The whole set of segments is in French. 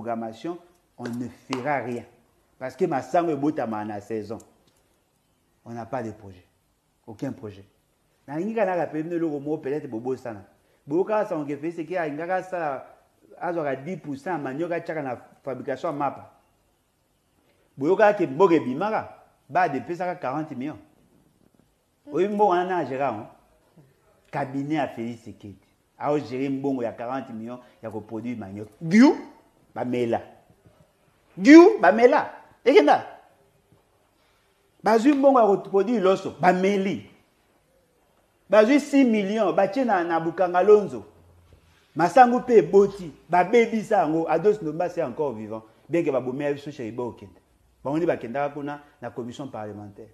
programmation, on ne fera rien. Parce que ma sangue est botama à la saison. On n'a pas de projet. Aucun projet. Dans le cas de peut-être bobo sana. Bobo ça on fait c'est qu'il y a une gars ça à 10% manioc à la fabrication map. Bobo qui boge bimara ba de pesa 40 millions. Oui bon on a géré cabinet à Félix Sekedi. A gérer mbongo ya 40 millions ya ko produire manioc. Giu ba mela. Giu ba mela. Ekenda. Bazu mbongo ya ko produire loso ba meli. Bazui 6 millions, batie na Bukangalonzo. Masangu pe boti, ba baby sango, Ados Nomba c'est encore vivant. Bien que ba bomé so chez Ibo Kenda. Ba oni ba kenda kuna na commission parlementaire.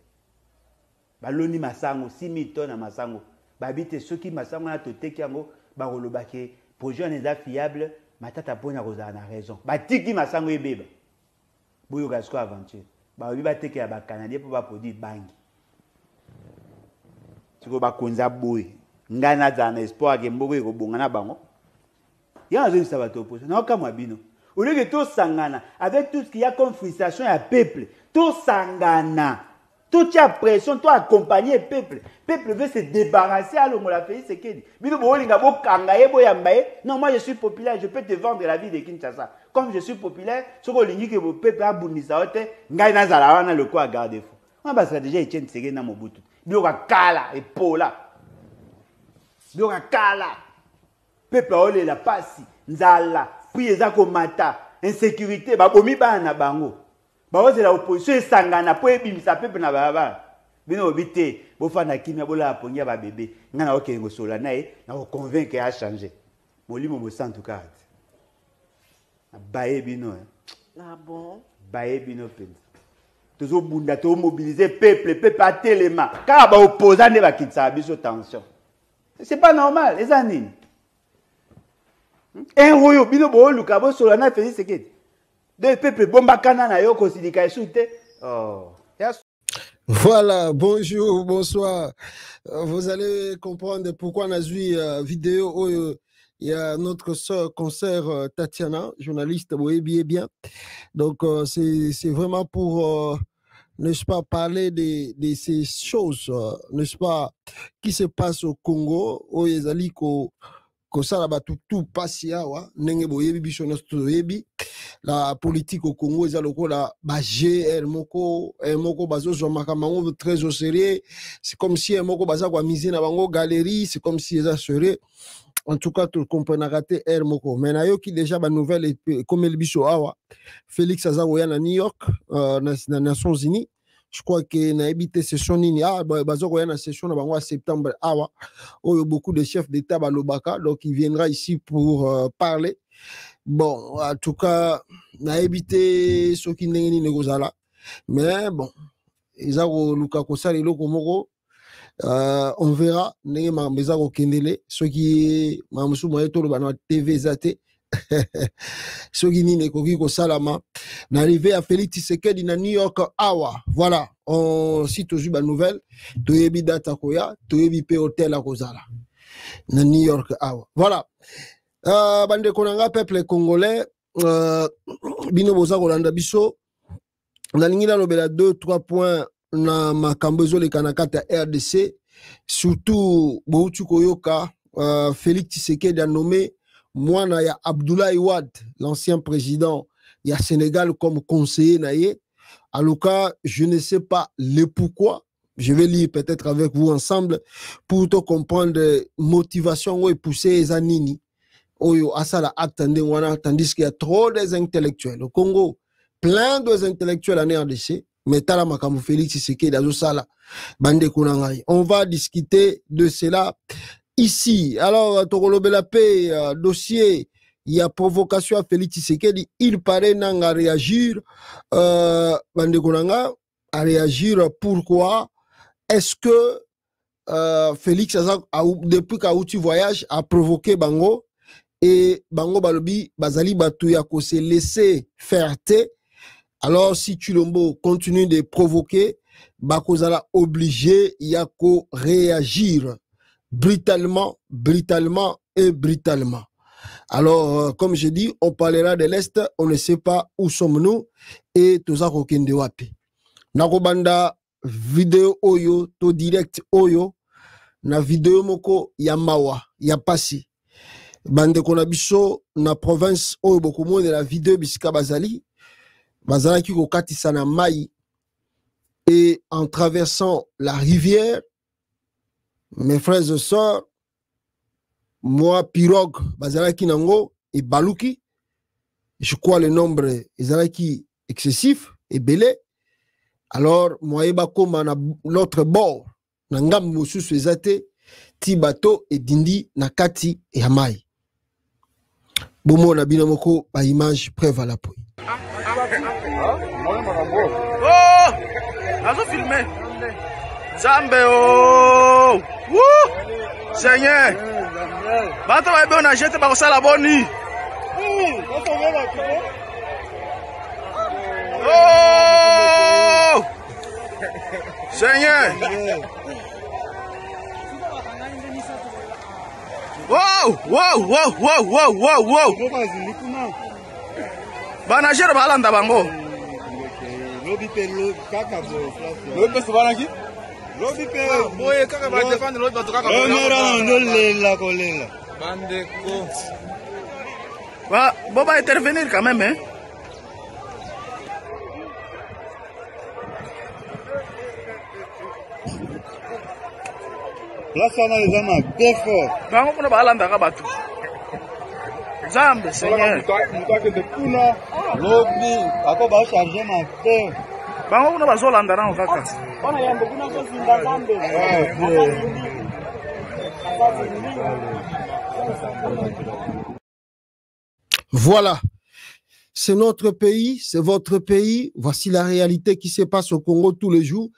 Ba loni masango 6 000 tonnes na masango. Ba bite soki masango na toteki yango ba rolobake projet on est fiable, matata pona roza na raison. Ba tiki masango ebeba. Boyo gasko aventure. Ba obi ba teke ya ba Canadien pour ba produire bangi. Tu vas konza boy ngana za na espoir ke mboko ko bongana bango ya zo sabato opposition na kama bino au lieu que tout sangana avec tout ce qu'il y a comme frustration à peuple tout sangana toute la pression tout accompagner peuple veut se débarrasser à l'homme la Félix Sekedi bino bolinga bo kanga yebo yambaye non moi je suis populaire je peux te vendre la vie de Kinshasa comme je suis populaire ce ko lingi ke bo peuple abundisa ote ngai na zala wana le quoi garder fou on va déjà Etienne Tshisekedi na Mobutu Bioka kala et pola. Bioka kala. Peuple ole la pasi. Nzala. Puis ezako mata. Insécurité. Babomi ba na bango. Ba ose la opposition esangana po ebimisa peuple na baba. Bino obite. Bo fana kimia bola apongia ba bébé. Ngana oke ngosola nae na ko convaincre a changer. Molimo mo santu carte. Na bae bino. Ah bon. Bae bino penza. Toujours bunda to mobiliser peuple à téléma car ba opposant ne va quitter sa biso tension c'est pas normal les années un royo bino bo luka bo solo na Félix Sekedi de peuple bomba kana na yo ko sindika esute oh yes. Voilà, bonjour, bonsoir. Vous allez comprendre pourquoi on a vu vidéo où il y a notre sœur concert Tatiana, journaliste, oui, bien. Donc, c'est vraiment pour, n'est-ce pas, parler de ces choses, n'est-ce pas, qui se passe au Congo, où ils allaient ça là tout passe nenge boyebi biso nosto yebi la politique au Congo ils allent la GR moko bazo zo makamango très au sérieux c'est comme si moko baza kwa miser na bango galerie c'est comme si ça serait en tout cas tout comprendre raté R moko mais na yo qui déjà ba nouvelle comme el biso awa Félix Azaroya na New York na Nations Unies. Je crois que na habité session nini bazo na session na bango à septembre awa où beaucoup de chefs d'état balobaka donc il viendra ici pour parler. Bon en tout cas na habité ce qui ndenge ni nekozala mais bon ezako luka ko sala eloko moko on verra ndenge mambeza ko kendele ce qui mamusu moye to bana TV zate ce qui n'est qu'au salama n'arrivé à Félix Tshisekedi na New York awa voilà on cite aujourd'hui la nouvelle toyebi data koya toyebi pe hotel à kozala na New York awa voilà bande konanga peuple congolais bino boza kolanda biso na lingila lobela 2-3 points na makambo zo le kanakata RDC surtout boutu koyoka Félix Tshisekedi a nommé Mwana ya Abdoulaye Wade, l'ancien président, il y a Sénégal comme conseiller naïe. En tout cas, je ne sais pas le pourquoi. Je vais lire peut-être avec vous ensemble pour te comprendre motivation ou pousser les anini. Oyo asala attendez wana tandis qu'il y a trop des intellectuels au Congo, plein de intellectuels en RDC. Mais tala makamu Félix Tshisekedi dazo sala bande kunangai. On va discuter de cela. Ici, alors, Tokolobela Paix, dossier, il y a provocation à Félix Tshisekedi, il paraît n'a réagir, Bandekonanga, à réagir, pourquoi? Est-ce que Félix, depuis qu'Aouti voyage, a provoqué Bango, et Bango Balobi, Bazali Batouya, ko se laisser faire té, alors si Chulombo continue de provoquer, Bakozala obligé, il y a qu'à réagir. Brutalement et brutalement. Alors, comme je dis, on parlera de l'Est, on ne sait pas où sommes-nous et tout ça kokende wapi. Nakobanda vidéo oyo, to direct oyo, na vidéo moko ya mawa, ya pasi. Bande konabiso na province oyo bokomo de la vidéo bisika bazali ki kokatisa na mai et en traversant la rivière, mes frères et sœurs, moi pirogue bazalaki nango et baluki, je crois le nombre ezalaki excessif et belé. Alors moi eba koma na l'autre bord na ngambu mosusu ezate ti bateau et dindi na kati ya mai. Bomo na bino moko ba image preuve à l'appui. Oh, nazo filmer. Zambe oh. Woo! Seigneur. Bato ba be na jete ba ko sala boni. Oh! Seigneur. Wow, wow, wow, wow, wow, wow, wow. Banagero balanda bango. Lobi pe lo kaka bo. Lobi pe sobanaki? Lobi pe boye kaka ba défendre l'autre bato kaka. Lela kolela. Bandeko. Bon va intervenir quand même hein. Place on a les amas très fort. Bango kuna balanda ka bato. Zambe Seigneur. Mutake de kuna. Lobi ako ba charger ma terre. Bango kuna bazolanda na kaka. Ona yambo kuna ko zinda zambe. Voilà. C'est notre pays, c'est votre pays. Voici la réalité qui se passe au Congo tous les jours.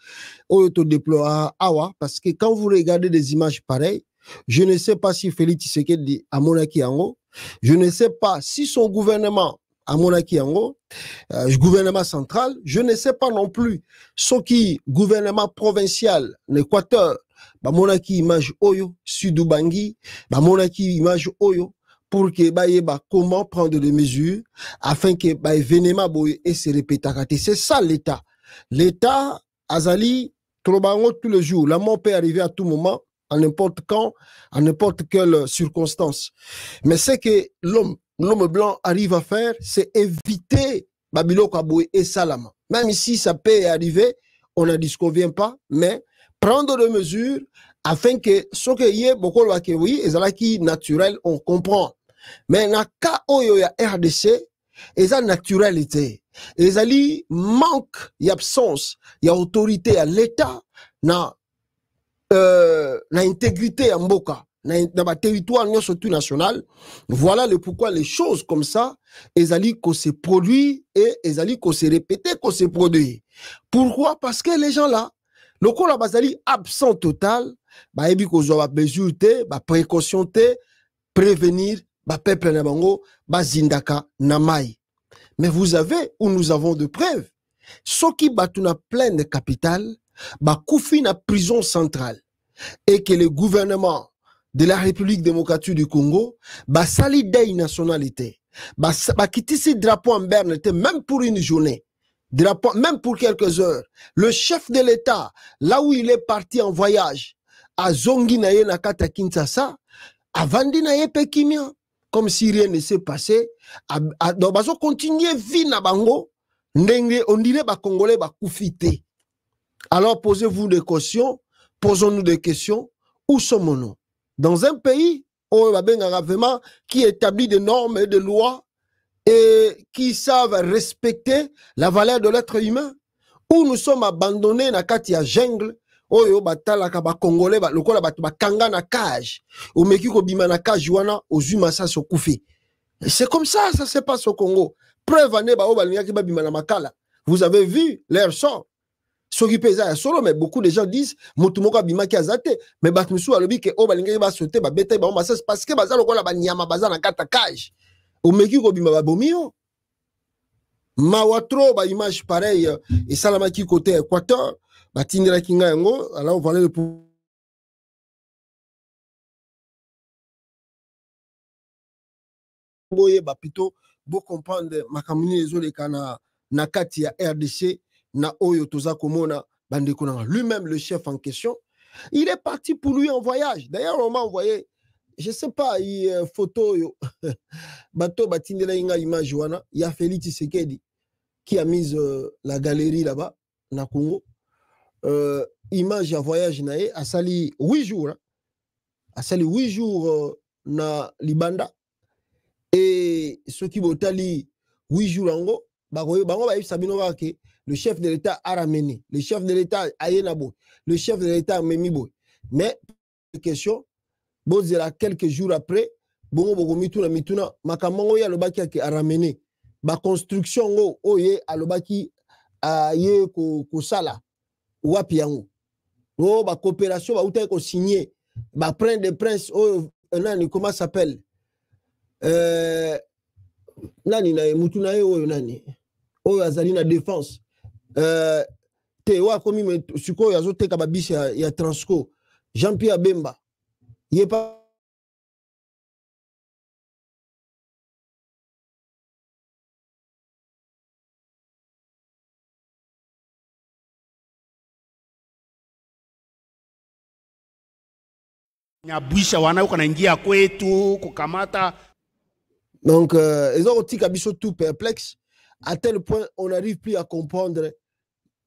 Auto déploie Awa, parce que quand vous regardez des images pareilles, je ne sais pas si Félix Tshisekedi a monaki yango, je ne sais pas si son gouvernement a monaki yango, gouvernement central, je ne sais pas non plus ce qui gouvernement provincial, l'Équateur, ba monaki image oyo, Sud-Ubangi, ba monaki image oyo, pour que comment prendre des mesures afin que événement et se répète. C'est ça l'État. L'État, Azali, Trobango tous les jours. La mort peut arriver à tout moment, à n'importe quand, à n'importe quelle circonstance. Mais ce que l'homme blanc arrive à faire, c'est éviter Babilo Kaboué et Salama. Même ici, ça peut arriver, on ne disconvient pas, mais prendre des mesures afin que ce que y est beaucoup de oui, et qui naturel, on comprend. Mais na ka oyo ya RDC, eza naturalité. Ezali manque d'absence, il y a autorité à l'État, na intégrité à Mboka, na territoire surtout national. Voilà le pourquoi les choses comme ça, ezali ko se produit et ezali ko se répéter, ko se produit. Pourquoi? Parce que les gens là, le ko la bazali absent total, ba ebi ko zo ba mesure te, ba précaution te, prévenir ba peuple na bango ba zindaka na mai. Mais vous avez ou nous avons de preuves. Ceux qui battent na pleine capitale ba koufi na prison centrale et que le gouvernement de la République démocratique du Congo ba sali day nationalité ba kitisi drapeau en berne même pour une journée. Drapeau, même pour quelques heures. Le chef de l'État, là où il est parti en voyage, à Zongi na ye na kata Kinshasa, à Vandi na ye Pekimia, comme si rien ne s'est passé, donc bazo continuer vie na bango, ndenge on dirait ba Congolais ba koufité. Alors posez-vous des questions, posons-nous des questions, où sommes-nous? Dans un pays vraiment qui établit des normes et des lois et qui savent respecter la valeur de l'être humain, où nous sommes abandonnés na kati ya jungle, oyo batalaka ba Congolais lokola ba kanga na cage, o meki ko bima na cage wana ozuma sa sokufi. C'est comme ça se passe au Congo. Preuve ane ba obalinga ki ba bima na makala. Vous avez vu leur sort. Soki pesa ya solo, mais beaucoup de gens disent mutumoko bima ki azate, mais batmusu alobi ke obalinga ba sauter ba beta ba masa parce que baza lokola ba nyama baza na kata cage. O meki ko bima ba bomio. Mawatro ba image pareille et salamaki côté Équateur. Batindira kinga yango, alors voilà le boyeba plutôt bo comprendre makamuni ezoleka na kati ya RDC na oyo toza komona bandeko na lui-même le chef en question. Il est parti pour lui en voyage. D'ailleurs, on m'a envoyé, je ne sais pas, une photo, bateau batindela inga image wana, il y a Félix Tshisekedi qui a mis la galerie là-bas, na Congo. Image à voyage nae, a sali 8 jours. Hein. A sali 8 jours na Libanda. Et ceux qui vont tali 8 jours en gros, le chef de l'État a ramené. Le chef de l'État a yenabo. Le chef de l'État a memibo. Mais, question, bon, quelques jours après, bon, mituna, makamango ya lobaki a ramené. Ba construction ngo, oye, a lobaki a ye ko sala. Wapi yango. Oh, ba coopération, ba outa ko signé. Ba prendre des princes, oh, nani, comment s'appelle? Nani na mutuna ye oyo nani? Oyo azali na défense. Te wa komi me suko yazo teka babisi ya Transco. Jean-Pierre Bemba. Yé pas Nyabwisha wana uko naingia kwetu kukamata. Donc ils ont tika biso tout perplexe à tel point on n'arrive plus à comprendre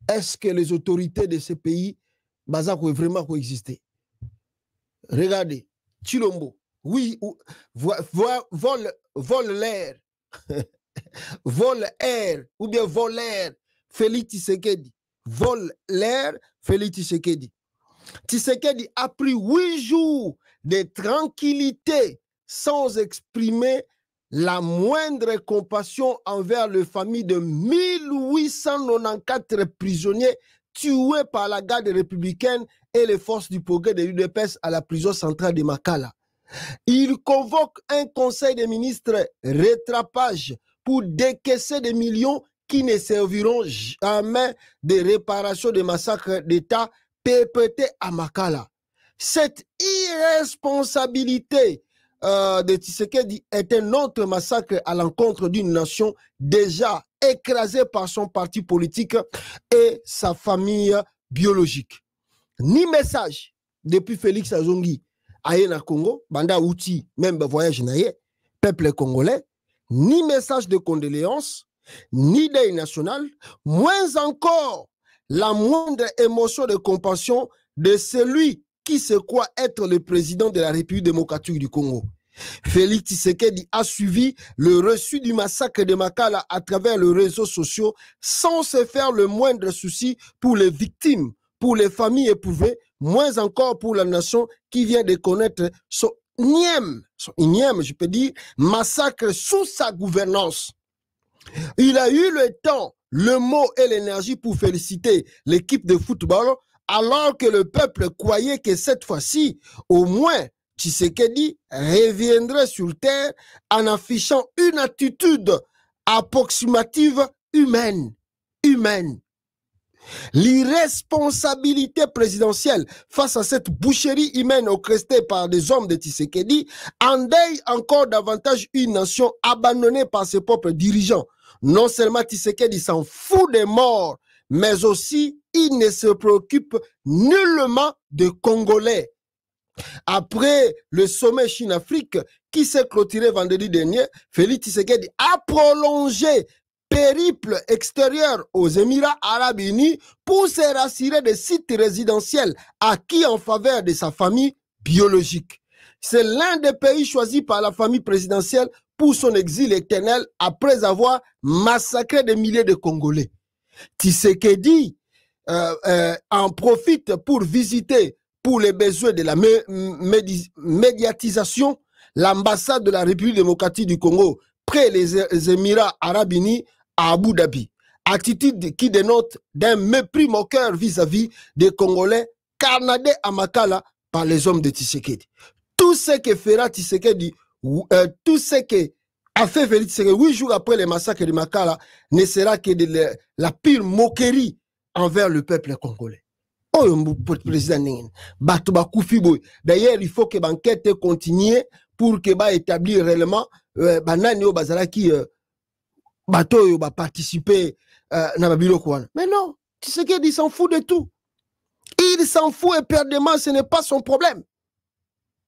est-ce que les autorités de ces pays bazako vraiment coexister. Regardez, Chilombo, oui, vole l'air, vole air, ou bien vol l'air, Félix Tshisekedi, vole l'air, Félix Tshisekedi. Tshisekedi a pris 8 jours de tranquillité sans exprimer la moindre compassion envers les familles de 1894 prisonniers tués par la garde républicaine et les forces du progrès de l'UDPS à la prison centrale de Makala. Il convoque un conseil des ministres rattrapage pour décaisser des millions qui ne serviront jamais de réparation des massacres d'État perpétrés à Makala. Cette irresponsabilité de Tshisekedi est un autre massacre à l'encontre d'une nation déjà écrasée par son parti politique et sa famille biologique. Ni message depuis Félix Azongi aye na Congo, banda outil, même voyage naye, peuple congolais, ni message de condoléances, ni deuil national, moins encore la moindre émotion de compassion de celui qui se croit être le président de la République démocratique du Congo. Félix Tshisekedi a suivi le reçu du massacre de Makala à travers les réseaux sociaux sans se faire le moindre souci pour les victimes, pour les familles éprouvées, moins encore pour la nation qui vient de connaître son énième, je peux dire, massacre sous sa gouvernance. Il a eu le temps, le mot et l'énergie pour féliciter l'équipe de football alors que le peuple croyait que cette fois-ci, au moins, Tshisekedi reviendrait sur terre en affichant une attitude approximative humaine. L'irresponsabilité présidentielle face à cette boucherie humaine orchestrée par des hommes de Tshisekedi endeuille encore davantage une nation abandonnée par ses propres dirigeants. Non seulement Tshisekedi s'en fout des morts, mais aussi il ne se préoccupe nullement des Congolais. Après le sommet Chine-Afrique qui s'est clôturé vendredi dernier, Félix Tshisekedi a prolongé périple extérieur aux Émirats Arabes Unis pour se rassurer des sites résidentiels acquis en faveur de sa famille biologique. C'est l'un des pays choisis par la famille présidentielle pour son exil éternel après avoir massacré des milliers de Congolais. Tshisekedi en profite pour visiter pour les besoins de la médiatisation, l'ambassade de la République démocratique du Congo près des Émirats Arabes Unis à Abu Dhabi. Attitude qui dénote d'un mépris moqueur vis-à-vis des Congolais carnadés à Makala par les hommes de Tshisekedi. Tout ce que fera Tshisekedi, tout ce que a fait Félix Tshisekedi 8 jours après le massacre de Makala ne sera que de la pire moquerie envers le peuple congolais. D'ailleurs, il faut que l'enquête continue pour que établir réellement banani yo bazalaki bato yo ba participer na babiloko wana. Mais non, Tshisekedi s'en fout de tout. Il s'en fout éperdument, ce n'est pas son problème.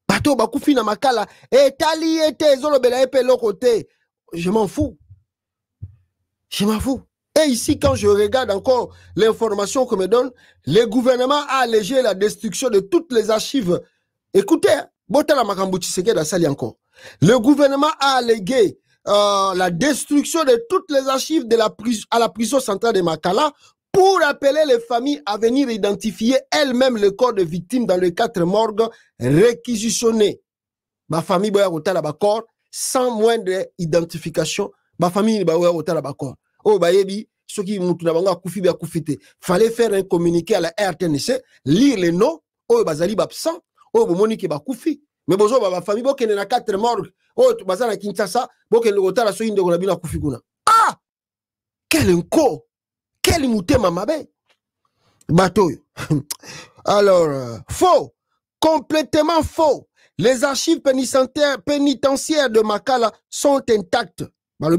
Bato bakufi na makala etali ete zolobela epe lokote. Je m'en fous. Je m'en fous. Et ici, quand je regarde encore l'information qu'on me donne, le gouvernement a allégé la destruction de toutes les archives. Écoutez, Botala Makambu Tshisekedi a sali encore. Le gouvernement a allégué la destruction de toutes les archives de à la prison centrale de Makala pour appeler les familles à venir identifier elles-mêmes le corps de victimes dans les 4 morgues réquisitionnées. Ma famille boya kotala ba corps sans moindre identification. Ma famille boya kotala ba corps. Oh bayebi ceux qui mutuna banga kufi ba kufite. Fallait faire un communiqué à la RTNC, lire les noms. Oh bazali ba absent. Oh bomoni ke ba kufi. Mais bozo ba famille bo kene na 4 morgues. Oh bazana Kinshasa bo kene kotala so inde kona bina kufi kuna. Ah! Quel inco! Quel mutema mabe! Bateau. Alors, faux, complètement faux. Les archives pénitentiaires de Makala sont intactes. Le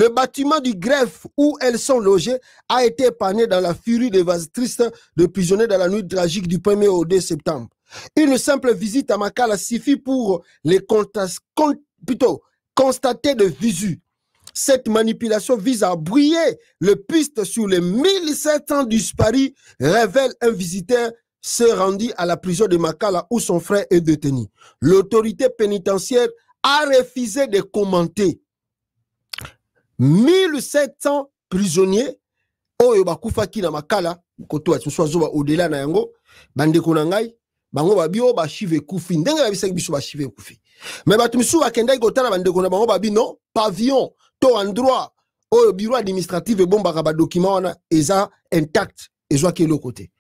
bâtiment du greffe où elles sont logées a été épargné dans la furie dévastatrice de prisonniers dans la nuit tragique du 1er au 2 septembre. Une simple visite à Makala suffit pour les constater de visu. Cette manipulation vise à brouiller le piste sur les 1700 disparus, révèle un visiteur se rendu à la prison de Makala où son frère est détenu. L'autorité pénitentiaire a refusé de commenter. 1700 prisonniers, oyo bakufaki na Makala, koto atsozoba au-delà na yango, bande konangai, bango babio ba chive kufi, ndenga babisa biso ba chive kufi. Mais batumisu bakendai kotala bande konana bango babi non, pavillon, to endroit, oyo bureau administratif et bon ba document wana eza intact, ezwa ke l'autre côté.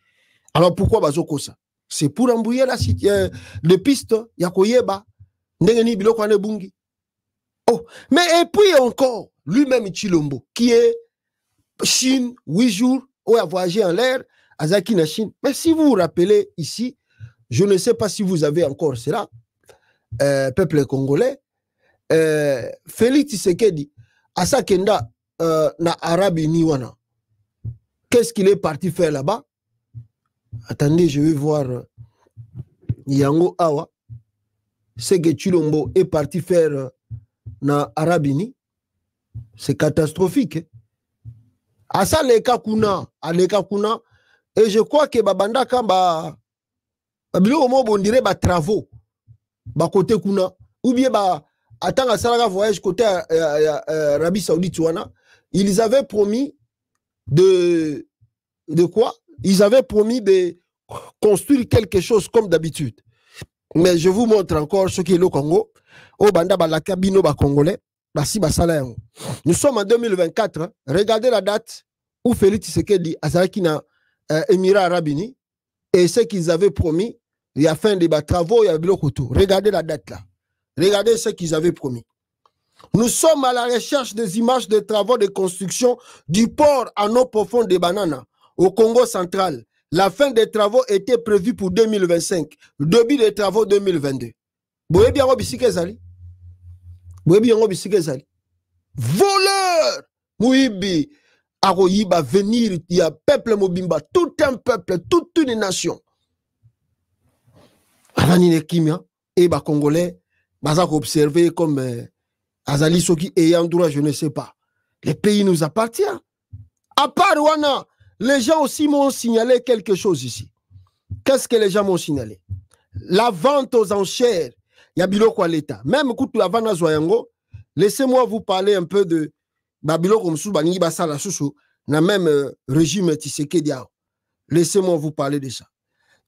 Alors pourquoi bazoko ça? C'est pour embrouiller la de piste ya koyeba ndenge ni biloko ane bungi. Oh, mais et puis encore lui-même Chilombo qui est Chine 8 jours ou a voyagé en l'air azaki na Chine. Mais si vous vous rappelez ici, je ne sais pas si vous avez encore cela, peuple congolais, Félix Tshisekedi Asakenda na Arabie Niwana. Qu'est-ce qu'il est parti faire là-bas? Attendez, je vais voir Yango Awa. C'est que Chilombo est parti faire na Arabini. C'est catastrophique. Asa leka kuna, aleka kuna. Et je crois que babanda kamba bilo mo bondire ba travaux ba côté kuna ou bien ba attends à voyage côté Arabie Saoudite wana, ils avaient promis de quoi? Ils avaient promis de construire quelque chose comme d'habitude. Mais je vous montre encore ce qui est le Congo. Au banda balaka bino ba congolais, basi basala yango. Nous sommes en 2024, hein. Regardez la date où Félix Tshisekedi azalaki na Émirats Arabes Unis et ce qu'ils avaient promis, il y a fin de ba travaux, il y a biloko tout. Regardez la date là. Regardez ce qu'ils avaient promis. Nous sommes à la recherche des images de travaux de construction du port en eau profonde de Banana au Congo central. La fin des travaux était prévue pour 2025. Le début des travaux 2022. Voleur! Mouibi! Aroyiba venir, il y a peuple Mobimba, tout un peuple, toute une nation. Avanine Kimia, et bas Congolais, bazak observé comme Azali Soki ayant droit, je ne sais pas. Le pays nous appartient. À part Rwanda, les gens aussi m'ont signalé quelque chose ici. Qu'est-ce que les gens m'ont signalé? La vente aux enchères. Il y a biloko à l'État. Même quand tu as vendu à Zoyango, laissez-moi vous parler un peu de Babilo comme sous Bangi Basala Soussou, dans même régime Tshisekedi. Laissez-moi vous parler de ça.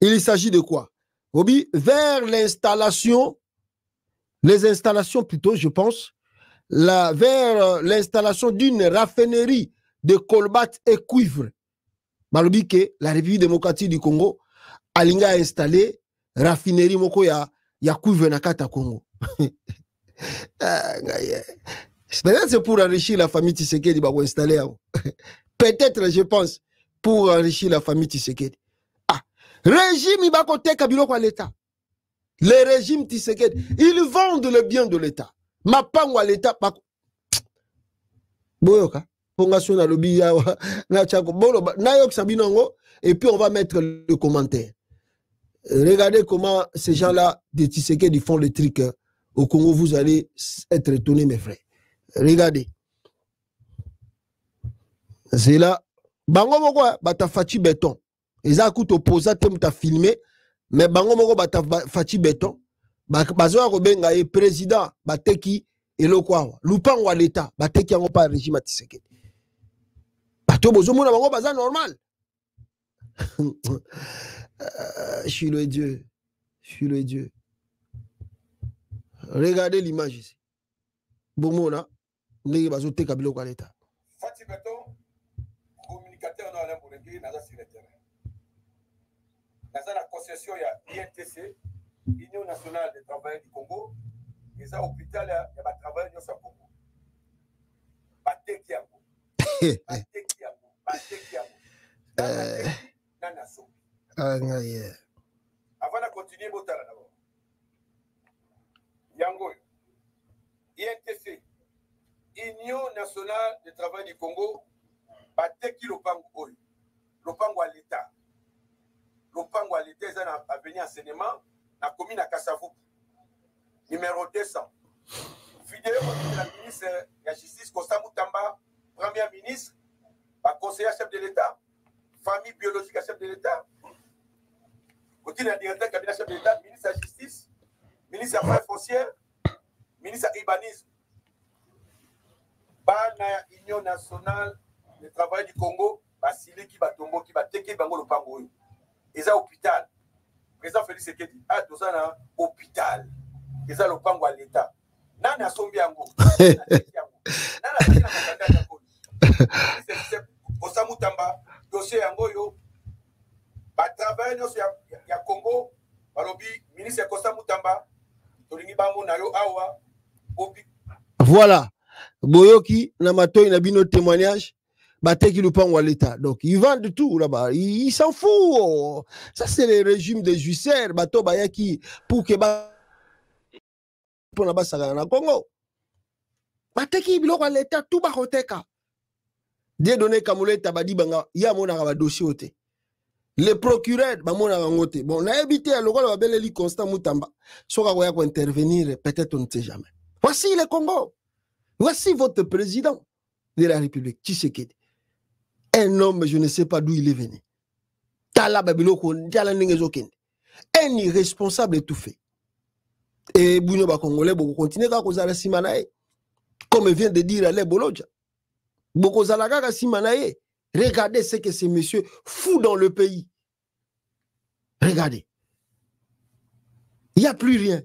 Il s'agit de quoi? Obi, vers l'installation, les installations plutôt, je pense, vers l'installation d'une raffinerie de colbat et cuivre. Malobi que la République démocratique du Congo Alinga a installé raffinerie moko ya cuivre na kata Congo. Peut-être c'est pour enrichir la famille Tshisekedi ba installer. Peut-être, je pense, pour enrichir la famille Tshisekedi. Ah, régime iba kote kabilo kwa l'État. Les régimes Tshisekedi, ils vendent le bien de l'État. Ma pango à l'État, pas. Boyoka, Pongasyon na lobi ya na chako bolo na yok sabinongo et puis on va mettre le commentaire. Regardez comment ces gens-là de Tshisekedi font le truc au Congo, vous allez être étonnés mes frères. Regardez. C'est là bango moko bata fachi béton. Eza kuto posa te muta filmé mais bango moko bata fachi béton. Bazo ko benga e président bateki elokwa lupango wa l'état bateki yango pa régime Tshisekedi. Bato bozo mona bango baza normal. Je suis le Dieu. Je suis le Dieu. Regardez l'image ici. Bomona ndenge bazo teka biloko à l'état. Fachi béton communicateur na pour écrire na sur le terrain. Dans la concession il y a INTC, Union nationale des travailleurs du Congo, et ça hôpital il y a des travailleurs au Congo. Bateki yango. Bateki yango. Bateki yango. Nana so. Yeah. Avant de continuer botala d'abord. Yango. INTC, Union nationale des travailleurs du Congo, bateki lopango oyo. Lopango à l'État. Lopango à l'État, ils ont venu enseignement dans la commune à Kassavou. Numéro 200. Vidéo de la ministre de la Justice, Constant Moutamba, Premier ministre, conseiller chef de l'État, famille biologique chef de l'État, côté d'un directeur cabinet chef de l'État, ministre de la Justice, ministre des Affaires foncières, ministre de l'Urbanisme. Bana Union nationale de travail du Congo, Basili qui va tomber, qui va teke bango le pango. Ils ont hôpital. Président Félix Sekedi, ah, tout ça là, hôpital. Ils ont le pango à l'État. Nana sombi yango. Nana c'est Osamu Tamba, dossier yango yo. Ba travail no ya Congo, balobi ministre Osamu Tamba, tolingi bango na yo awa. Voilà. Boyoki, Namato, il a bien notre témoignage. Bateki Lupango à l'État. Donc, ils vendent tout là-bas. Ils s'en foutent. Ça, c'est le régime des juicières. Bato Bayaki, pour que pour la base na Congo. Bateki Biloko à l'État, tout bakoteka. Des données Kamule Tabadi Banga, ya mona ba dossier ote. Les procureurs, ba mona ngote. Bon, on a évité à l'oral la belle li Constant Moutamba. Soka koya ko intervenir, peut-être on ne sait jamais. Voici le Congo. Voici votre président de la République, Tshisekedi. Un homme, je ne sais pas d'où il est venu. Un irresponsable étouffé. Et Bounyoba Congolais, beaucoup continuer à causer Simanae. Comme vient de dire Ale Bolodja. Beaucoup Zalaga Simanae. Regardez ce que ces messieurs foutent dans le pays. Regardez. Il n'y a plus rien.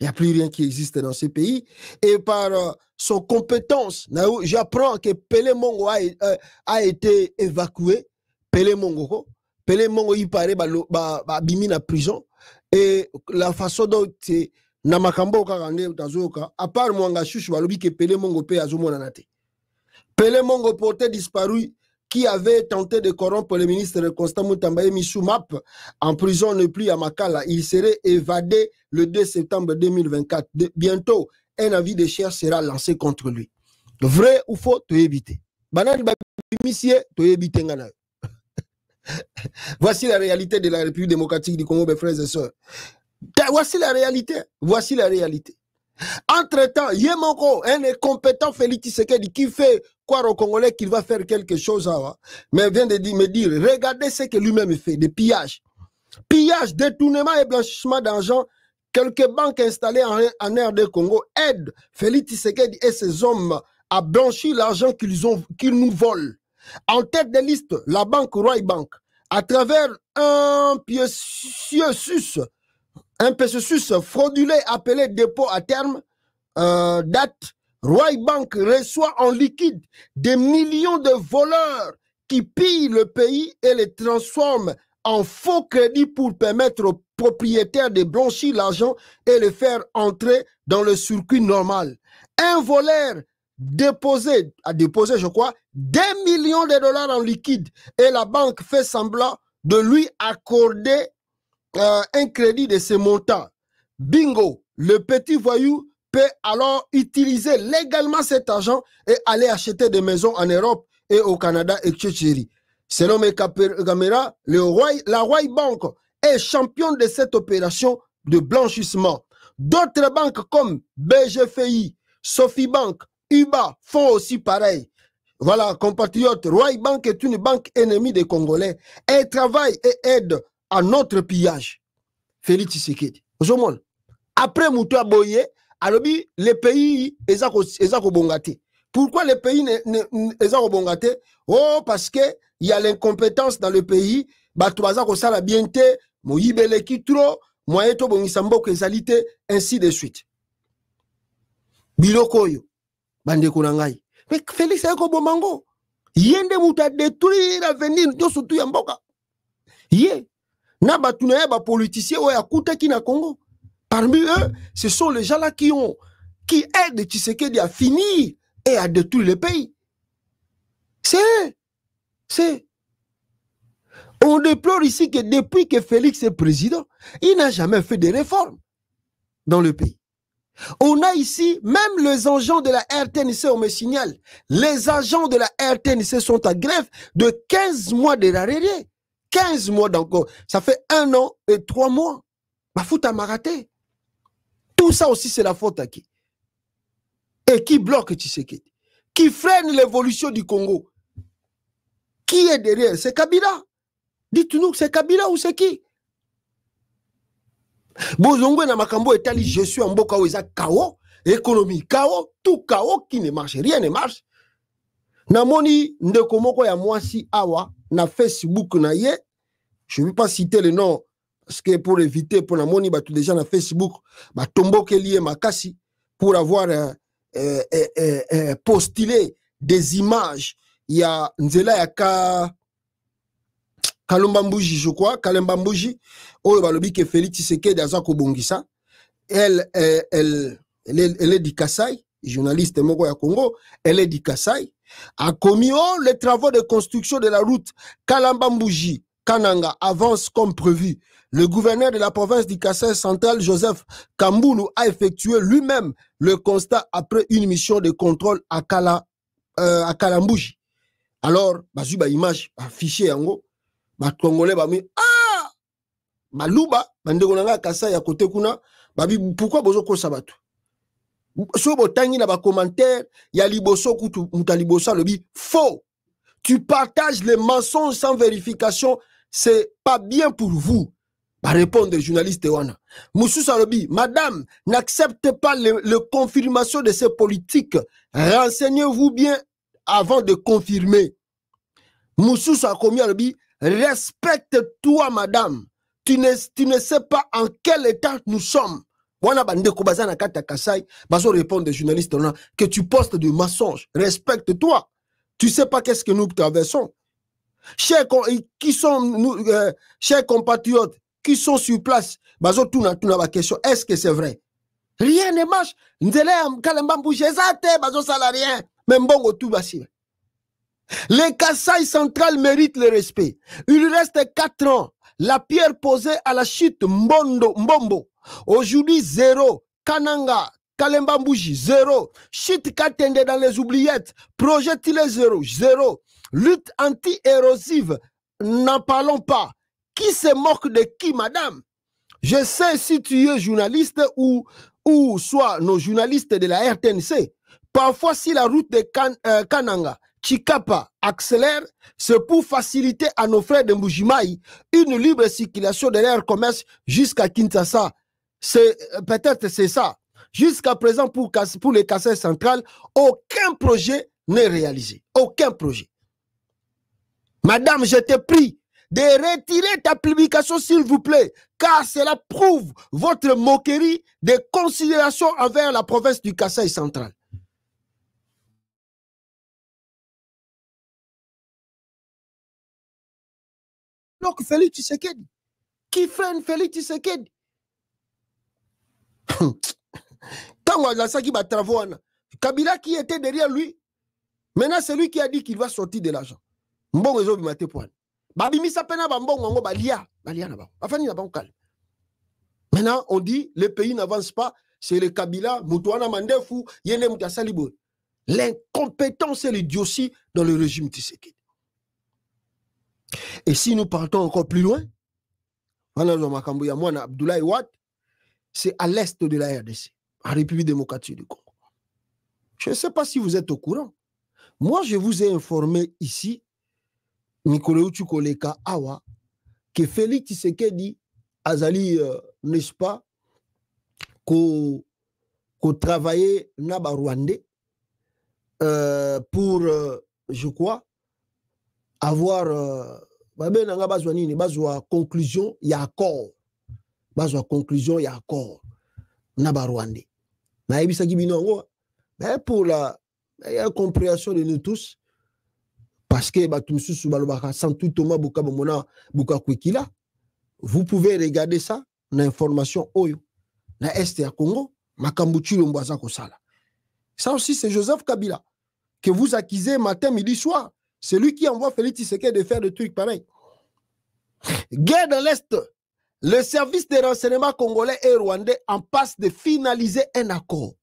Il n'y a plus rien qui existe dans ce pays. Et par son compétence, j'apprends que Pelé Mongo a été évacué. Pelé Mongo, il paraît bimi na prison. Et la façon dont Namakambo Karande Tazoka, à part Mwanga Chouchou, balobi que Pelé Mongo pe azomo nanate. Pelé Mongo porté disparu qui avait tenté de corrompre le ministre Constant Moutamba Missoumap en prison ne plus à Makala. Il serait évadé le 2 septembre 2024. Bientôt, un avis de chair sera lancé contre lui. Vrai ou faux, tu éviter. Voici la réalité de la République démocratique du Congo, mes frères et sœurs. Voici la réalité. Voici la réalité. Entre-temps, Yemoko, un incompétent Félix Tshisekedi qui fait croire aux Congolais qu'il va faire quelque chose, mais vient de me dire, regardez ce que lui-même fait, des pillages. Pillage, détournement et blanchiment d'argent. Quelques banques installées en RD Congo aident Félix Tshisekedi et ses hommes à blanchir l'argent qu'ils nous volent. En tête de liste, la banque Roy Bank, à travers un processus frauduleux appelé dépôt à terme, date, Roy Bank reçoit en liquide des millions de voleurs qui pillent le pays et les transforment en faux crédit pour permettre aux propriétaires de blanchir l'argent et le faire entrer dans le circuit normal. Un voleur a déposé, je crois, 2 millions de dollars en liquide et la banque fait semblant de lui accorder un crédit de ce montant. bingo, le petit voyou peut alors utiliser légalement cet argent et aller acheter des maisons en Europe et au Canada et Tchétchérie. Selon mes caméras, la Roy Bank est champion de cette opération de blanchissement. D'autres banques comme BGFI, Sophie Bank, UBA font aussi pareil. Voilà, compatriotes, Roy Bank est une banque ennemie des Congolais. Elle travaille et aide à notre pillage. Félix Tshisekedi. Après Moutou Boye, les pays sont bongatés. Pourquoi les pays sont bongatés? Oh, parce qu'il y a l'incompétence dans le pays. Ainsi de suite. Bilokoyo, bandeko nangai. Mais Félix Eko Bomango, yende muta détruire l'avenir de surtout Yamboka. Yé, na batunaye ba politiciens ou yakuta ki na Congo. Parmi eux, ce sont les gens là qui aident Tshisekedi à finir et à détruire le pays. C'est. On déplore ici que depuis que Félix est président, il n'a jamais fait de réformes dans le pays. On a ici, même les agents de la RTNC, on me signale, les agents de la RTNC sont à grève de 15 mois de l'arrêt. 15 mois d'encore. Ça fait 1 an et 3 mois. Ma faute à maraté. Tout ça aussi, c'est la faute à qui? Et qui bloque Tshisekedi? Qui freine l'évolution du Congo? Qui est derrière? C'est Kabila. Dites-nous, c'est Kabila ou c'est qui? Bozongwe na makambo etali, je suis en mboka où chaos, économie chaos, tout chaos qui ne marche, rien ne marche. Namoni ndeko moko ya mwasi awa na Facebook na ye, je ne vais pas citer le nom parce que pour éviter pour namoni ba tout déjà na Facebook ba tomboke lié makasi pour avoir postulé des images. Il y a nzela ya Kalumba Mbuji, je crois, Kalumba Mbuji, oh, balobi que Félix Tshisekedi azako bongisa. Elle est du Kassai, journaliste moko ya Congo, elle est du Kassai, a commis les travaux de construction de la route Kalamba Mbuji, Kananga avance comme prévu. Le gouverneur de la province du Kassai central, Joseph Kamboulou, a effectué lui-même le constat après une mission de contrôle à Kalambuji. Alors, bazuba image affiché yango. Ba Congolais ba mi baluba bandeko nanga Kasa ya côté kuna babi pourquoi bozo ko sabatu so botangi na ba commentaire ya liboso kutu mutalibosa lobi faux, tu partages les mensonges sans vérification, c'est pas bien pour vous. Ba répondre le journaliste wana Moussousa lobi, madame, n'acceptez pas le confirmation de ces politiques, renseignez-vous bien avant de confirmer. Moussousa komi lobi, respecte-toi, madame. Tu ne sais pas en quel état nous sommes. Wana bandeko bazana kata Kasai, bazo répondre des journalistes que tu postes de mensonges. Respecte-toi. Tu sais pas qu'est-ce que nous traversons. Chers compatriotes qui sont sur place, bazo tuna ba question, est-ce que c'est vrai? Rien ne marche. Nzele Kalamba Mbuji ezate bazo salarien. Même bongo tout basi. Les Kassai central méritent le respect. Il reste 4 ans. La pierre posée à la chute Mbombo. Aujourd'hui, 0. Kananga, Kalemba Mbuji, 0. Chute Katende dans les oubliettes. Projectile 0. 0. Lutte anti-érosive. N'en parlons pas. Qui se moque de qui, madame? Je sais si tu es journaliste ou soit nos journalistes de la RTNC. Parfois, si la route de Kananga Chikapa accélère, c'est pour faciliter à nos frères de Mbujimaï une libre circulation de leur commerce jusqu'à Kinshasa. Peut-être c'est ça. Jusqu'à présent, pour les Kassai centrales, aucun projet n'est réalisé. Aucun projet. Madame, je te prie de retirer ta publication, s'il vous plaît, car cela prouve votre moquerie de considération envers la province du Kassai central. Donc, Félix Tshisekedi, qui freine Félix Tshisekedi? Quand on a ça qui va travailler, Kabila qui était derrière lui, maintenant c'est lui qui a dit qu'il va sortir de l'argent. Mbongo ezo bimate poil. Babimi sa pena ba mbongo ngo balia na ba. Afani na ba nkal. Maintenant, on dit, le pays n'avance pas, c'est le Kabila, Moutouana Mandefou, Yene Moutassalibo. L'incompétence et l'idiotie dans le régime Tshisekedi. Et si nous partons encore plus loin, Abdoulaye Wade, c'est à l'est de la RDC, en République démocratique du Congo. Je ne sais pas si vous êtes au courant. Moi, je vous ai informé ici, Nicolas Chukoleka Awa, que Félix Tshisekedi Azali, n'est-ce pas, qu'on travaillait Naba Rwandais pour, je crois, avoir conclusion, il y a accord. Conclusion, il y a accord. Naba Rwandais. Mais pour la compréhension de nous tous, parce que vous pouvez regarder ça, l'information Oyo, na Est à Congo, ça aussi, c'est Joseph Kabila, que vous accusez matin, midi, soir. C'est lui qui envoie Félix Tshisekedi de faire des trucs pareils. Guerre dans l'Est, le service de renseignement congolais et rwandais en passe de finaliser un accord.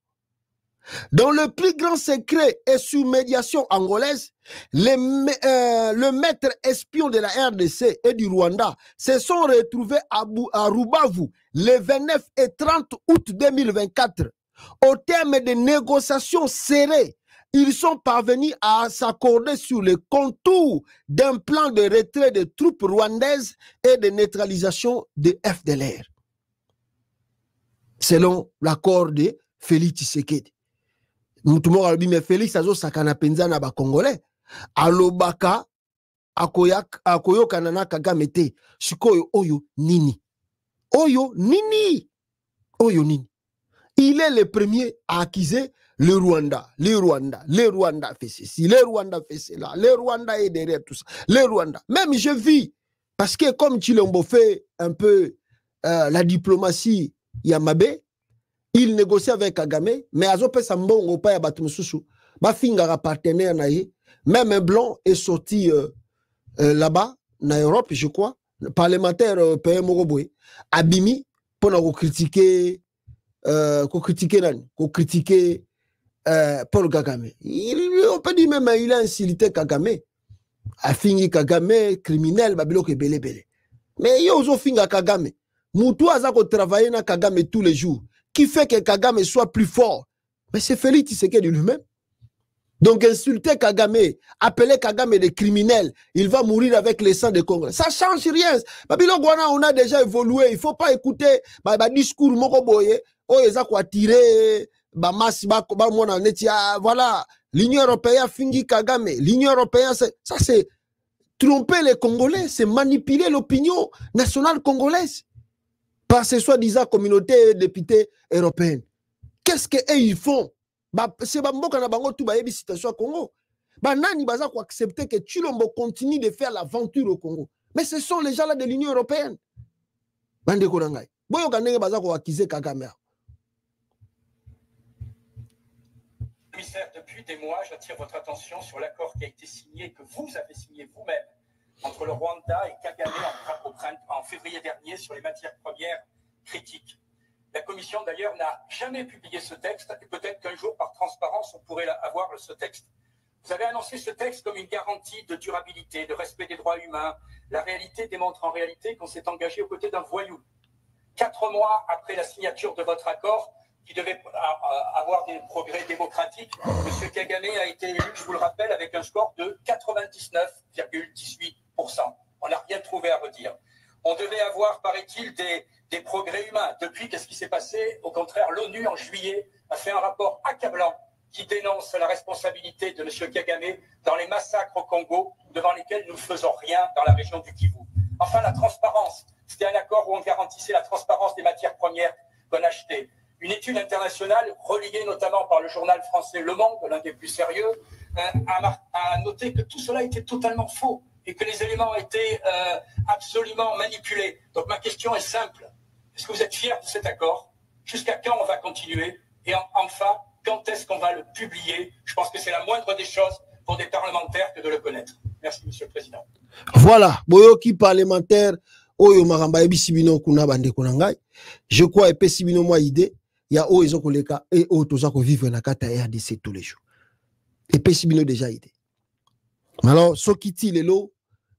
Dans le plus grand secret et sous médiation angolaise, le maître espion de la RDC et du Rwanda se sont retrouvés à Rubavu le 29 et 30 août 2024. Au terme de négociations serrées, ils sont parvenus à s'accorder sur le contour d'un plan de retrait des troupes rwandaises et de neutralisation de FDLR. Selon l'accord de Félix Tshisekedi. Moutoumor a dit, mais Félix Azo Sakana Penza na ba Congolais. Alobaka, akoyo kanana kagamete. Shikoyo oyo nini. Oyo nini. Oyo nini. Il est le premier à accuser le Rwanda. Le Rwanda fait ceci. Le Rwanda fait cela. Le Rwanda est derrière tout ça. Le Rwanda. Même je vis. Parce que comme Chilombo fait un peu la diplomatie Yamabe, il négocie avec Kagame, mais Azope Sambongo pa ya Batumususu, ba fingara partenaire naïe, même un blanc est sorti là-bas, en Europe, je crois, parlementaire européen Moroboe, Abimi, pour nous critiquer, critiquer Paul Kagame. On peut dire même il a insulté Kagame, a fini Kagame, criminel, babilo ke bele bele. Mais il y a aussi finga Kagame. Moutou azako travailler na Kagame tous les jours. Qui fait que Kagame soit plus fort? Mais c'est Félix Tshisekedi lui-même. Donc insulter Kagame, appeler Kagame des criminels, il va mourir avec les sangs de Congo. Ça ne change rien. Babylon Guana, on a déjà évolué. Il ne faut pas écouter le discours Mokoboye. Oh, ils ont tiré, voilà. L'Union européenne fingi Kagame. L'Union européenne, ça c'est tromper les Congolais, c'est manipuler l'opinion nationale congolaise. Par ces soi-disant communautés députés européennes. Qu'est-ce qu'ils font? C'est Bamboka na bango tout bayebi situation au Congo. Nani baza ko accepter que Chilombo continue de faire l'aventure au Congo. Mais ce sont les gens là de l'Union européenne. Bande ko ngai. Boyo kanenge baza ko accuser Kagame. Commissaire, depuis des mois, j'attire votre attention sur l'accord qui a été signé, que vous avez signé vous-même, entre le Rwanda et Kagame en février dernier sur les matières premières critiques. La Commission, d'ailleurs, n'a jamais publié ce texte, et peut-être qu'un jour, par transparence, on pourrait avoir ce texte. Vous avez annoncé ce texte comme une garantie de durabilité, de respect des droits humains. La réalité démontre en réalité qu'on s'est engagé aux côtés d'un voyou. 4 mois après la signature de votre accord, qui devait avoir des progrès démocratiques, M. Kagame a été élu, je vous le rappelle, avec un score de 99,18%. On n'a rien trouvé à redire. On devait avoir, paraît-il, des progrès humains. Depuis, qu'est-ce qui s'est passé? Au contraire, l'ONU, en juillet, a fait un rapport accablant qui dénonce la responsabilité de M. Kagame dans les massacres au Congo, devant lesquels nous ne faisons rien dans la région du Kivu. Enfin, la transparence. C'était un accord où on garantissait la transparence des matières premières qu'on achetait. Une étude internationale, relayée notamment par le journal français Le Monde, l'un des plus sérieux, a noté que tout cela était totalement faux et que les éléments étaient absolument manipulés. Donc ma question est simple. Est-ce que vous êtes fiers de cet accord? Jusqu'à quand on va continuer? Et enfin, quand est-ce qu'on va le publier? Je pense que c'est la moindre des choses pour des parlementaires que de le connaître. Merci, Monsieur le Président. Voilà, Boyoki parlementaire, Oyo maramba ebi sibino kuna bande kunangai. Je crois epé sibino moi idée. Il y a oyo ezokoleka et oyo toza ko vivre na kata RDC tous les jours. Epé sibino déjà idée. Alors, Sokiti Lelo,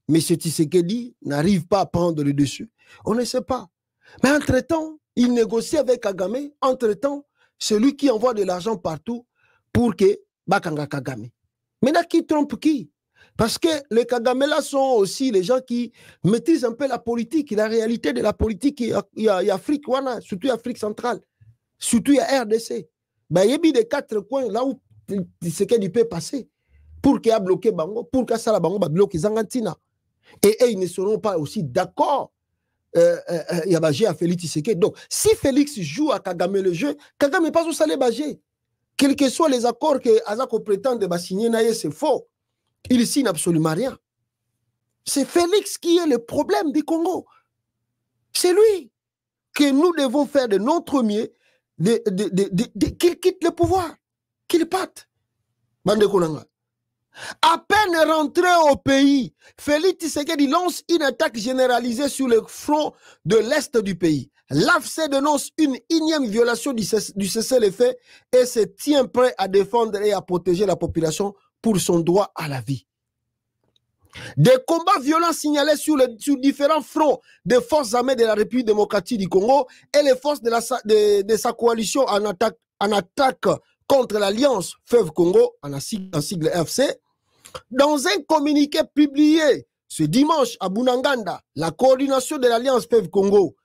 M. Tshisekedi n'arrive pas à prendre le dessus. On ne sait pas. Mais entre-temps, il négocie avec Kagame. Entre-temps, celui qui envoie de l'argent partout pour que Bakanga Kagame. Maintenant, qui trompe qui? Parce que les Kagame là sont aussi les gens qui maîtrisent un peu la politique, la réalité de la politique. Il y a Afrique, surtout Afrique centrale, surtout il y a RDC. Ben, il y a des 4 coins là où Tshisekedi peut passer. Pour qu'il y ait bloqué Bango, pour qu'il y ait bloqué Zangantina. Et ils ne seront pas aussi d'accord. Il y a Bagé à Félix Tshisekedi. Donc, si Félix joue à Kagame le jeu, Kagame n'est pas au salé Bagé. Quels que soient les accords que Azako prétend de signer, c'est faux. Il ne signe absolument rien. C'est Félix qui est le problème du Congo. C'est lui que nous devons faire de notre mieux qu'il quitte le pouvoir, qu'il parte. Bande Konanga. À peine rentré au pays, Félix Tshisekedi lance une attaque généralisée sur le front de l'Est du pays. L'AFC dénonce une énième violation du cessez-le-feu et se tient prêt à défendre et à protéger la population pour son droit à la vie. Des combats violents signalés sur différents fronts des forces armées de la République démocratique du Congo et les forces de sa coalition en attaque contre l'Alliance Fleuve Congo, en sigle FC. Dans un communiqué publié ce dimanche à Bunagana, la coordination de l'Alliance Fleuve Congo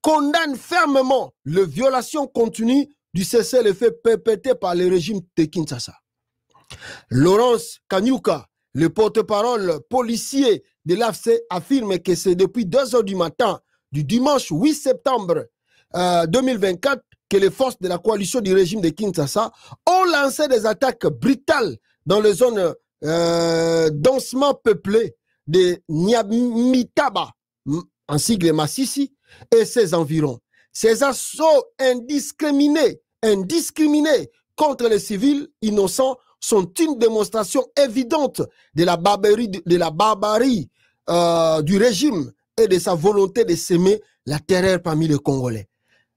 condamne fermement les violations continues du cessez-le-feu perpétré par le régime de Kinshasa. Laurence Kanyuka, le porte-parole policier de l'AFC, affirme que c'est depuis 2 h du matin du dimanche 8 septembre 2024 que les forces de la coalition du régime de Kinshasa ont lancé des attaques brutales dans les zones densément peuplées de Nyamitaba, en sigle Massissi, et ses environs. Ces assauts indiscriminés contre les civils innocents sont une démonstration évidente de la barbarie du régime et de sa volonté de s'aimer la terreur parmi les Congolais.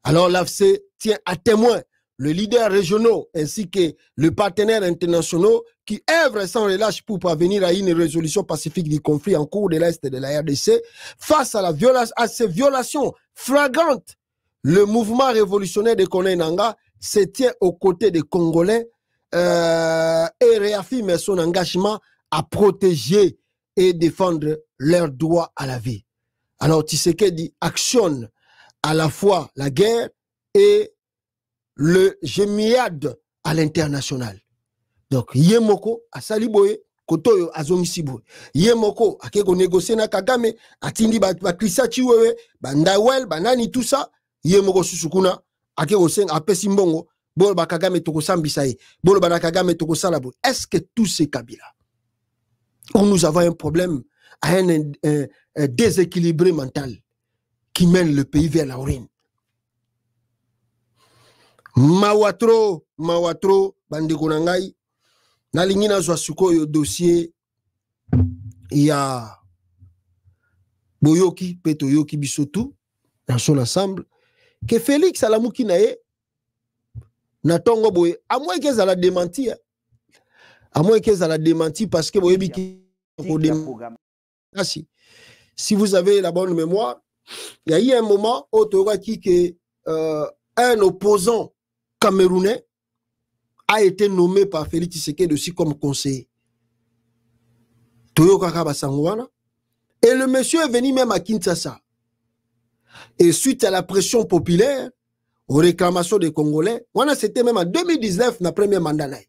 Alors l'AFC tient à témoin les leaders régionaux ainsi que les partenaires internationaux qui œuvrent sans relâche pour parvenir à une résolution pacifique du conflit en cours de l'Est de la RDC. Face à ces violations flagrantes, le mouvement révolutionnaire de Kone Nanga se tient aux côtés des Congolais et réaffirme son engagement à protéger et défendre leurs droits à la vie. Alors Tshisekedi actionne à la fois la guerre et le gémiade à l'international. Donc, Yemoko, à Saliboye, Kotoyo, à Zomisiboye. Yemoko, à Keko négocier na Kagame, à Tindi, à Krissa Chiwewe, à Ndawel, à Nani, tout ça. Yemoko Susukuna, à Keko Sen, à Pesimbongo, Bol Bakagame Toko Sambisaï, Bol Bakagame Toko Salabo. Est-ce que tous ces Kabila, où nous avons un problème, à un déséquilibré mental qui mène le pays vers la ruine? Mawatro, Bandekonangai, Nalingina Zwasuko dossier, il y a Boyoki, Petoyoki Bisotou, dans son ensemble, que Félix Alamouki Nae, Natongo Boye, à moins qu'elle a démenti, parce que Boyebiki, si vous avez la bonne mémoire, il y a eu un moment où un opposant camerounais a été nommé par Félix Tshisekedi aussi comme conseiller. Et le monsieur est venu même à Kinshasa. Et suite à la pression populaire, aux réclamations des Congolais, c'était même en 2019, le premier mandat.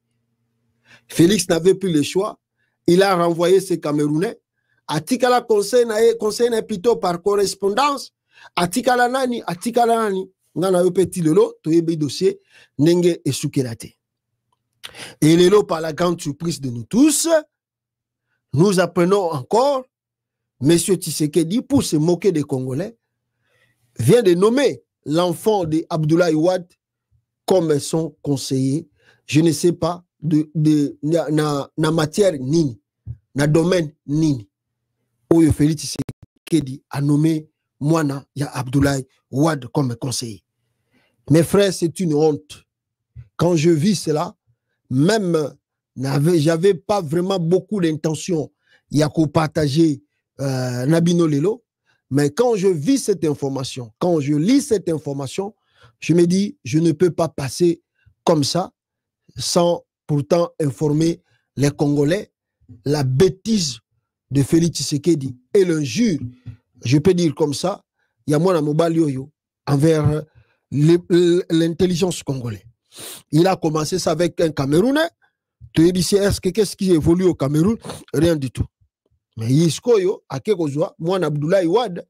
Félix n'avait plus le choix. Il a renvoyé ses Camerounais. Atikala conseil plutôt par correspondance. Atikala nani. Ngana petit lelo, toyebi dossier, nenge et soukelate. Et lelo, par la grande surprise de nous tous, nous apprenons encore, M. Tshisekedi, pour se moquer des Congolais, vient de nommer l'enfant d'Abdoulaye Wade comme son conseiller. Je ne sais pas, na matière nini, na domaine nini. Oyo Félix Tshisekedi a nommé Moana, il y a Abdoulaye Wade comme conseiller. Mes frères, c'est une honte. Quand je vis cela, même j'avais pas vraiment beaucoup d'intention de partager Nabino Lelo, mais quand je vis cette information, quand je lis cette information, je me dis, je ne peux pas passer comme ça sans pourtant informer les Congolais la bêtise de Félix Tshisekedi et l'injure, je peux dire comme ça, il y a moi dans mobile yoyo envers l'intelligence congolaise. Il a commencé ça avec un Camerounais. Tu dis, qu'est-ce qui évolue au Cameroun? Rien du tout. Mais Yiskoyo, à Kekozwa, moi, Abdoulaye Wade,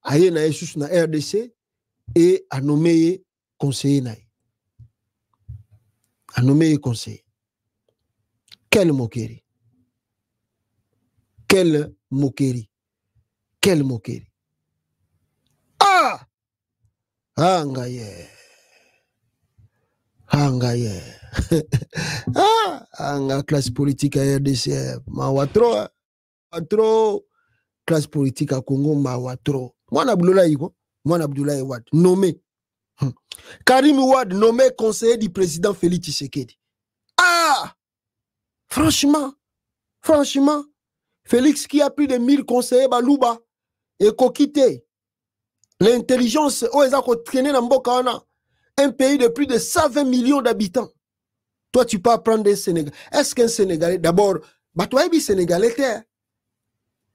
a eu na RDC et a nommé conseiller. A nommé conseiller. Quelle moquerie. Quelle moquerie. Quelle moquerie. Ah! Angaye. Angaye. Ah! Anga classe politique à RDC. Mawatro. Trop. Classe politique à Congo. Mawatro. Moi, Abdoulaye Wade. Nommé. Karim Wade, nommé conseiller du président Félix Tshisekedi. Ah! Franchement. Félix qui a plus de 1000 conseillers, Balouba, et Kokité. L'intelligence, un pays de plus de 120 millions d'habitants. Toi, tu peux apprendre des Sénégalais. Est-ce qu'un Sénégalais, d'abord, Batouaïbi Sénégalais,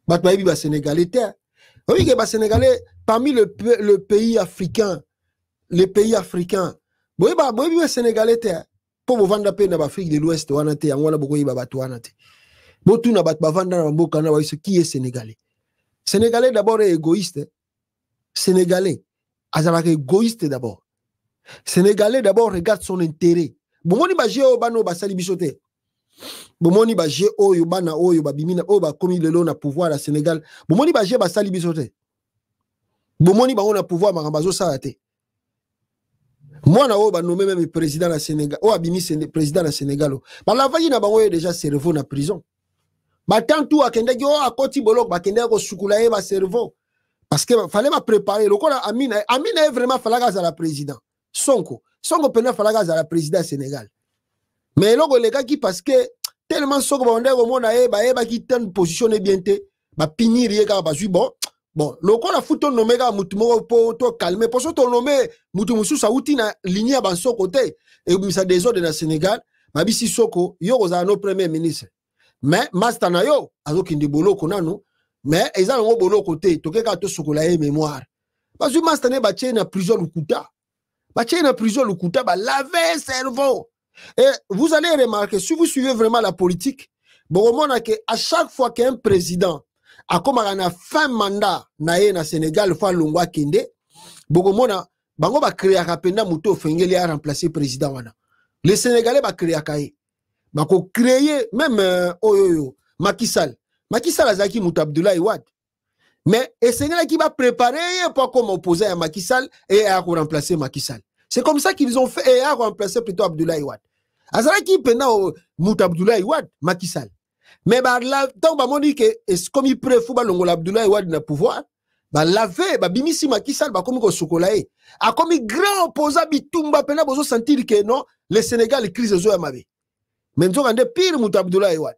oui, que Sénégalais, parmi le pays africain, les pays africains, oui, Sénégalais, pour vous vendre dans l'Afrique de l'Ouest, qui est Sénégalais? Sénégalais d'abord est égoïste. Sénégalais, égoïste d'abord. Sénégalais d'abord regarde son intérêt. Bomoni baje o bano basali bisote. Bomoni baje o yobana o yobabimina o ba komi lelo na pouvoir à Sénégal. Bomoni baje basali bisote. Bomoni ba on a pouvoir marambazo sarate. Moi na o ba nommé même président na Sénégal. O abimi président na Sénégal. Ba la vayi na bango déjà cerveau na prison. Ba tantou akende go akoti bolok ba kende ko sukula e ba cerveau. Parce que fallait me préparer. Le cas Amina est vraiment falaga à la président. Sonko pena falaga à la président Sénégal. Mais là les gars qui parce que tellement Sonko on est au monde ba qui tente positionner bien te ba pinir yega ba bon le cas la futo nommé ga mutumo pour to calmer pour to nommé mutumusu sa uti na ligne ba Sonko côté et misa désordre dans Sénégal ba bisi Sonko yo za no premier ministre. Mais master na yo azokindi boloko nanu. Mais ils ont un bon côté, tout cas tout chocolat mémoire. Parce que mastane baché na prison lukuta. Baché na prison lukuta ba laver cerveau. Et vous allez remarquer si vous suivez vraiment la politique, bon que à chaque fois qu'un président a comme un fin mandat na Sénégal fa longwa kende, bogomona bango ba créer rapenda muto fengeli a remplacer président wana. Les Sénégalais ba créer kaé. Ba ko créer même Macky Sall Azaki Mouta Abdoulaye Wade. Mais et Sénégal qui va préparer pour comme opposer à Macky Sall et à remplacer Macky Sall. C'est comme ça qu'ils ont fait et à remplacer plutôt Abdoulaye Wade. Azaki pena Mouta Abdoulaye Wade, Macky Sall. Mais bah là, tant bah dit que comme il préfère l'ongola Abdoulaye Wade na pouvoir, bah laver, bah bimisi Macky Sall, bah comme ko sokolae. A comme grand opposant bitumba pena bozo sentir que non, le Sénégal crise zo amabe. Mais nous avons pire Mouta Abdoulaye Wade.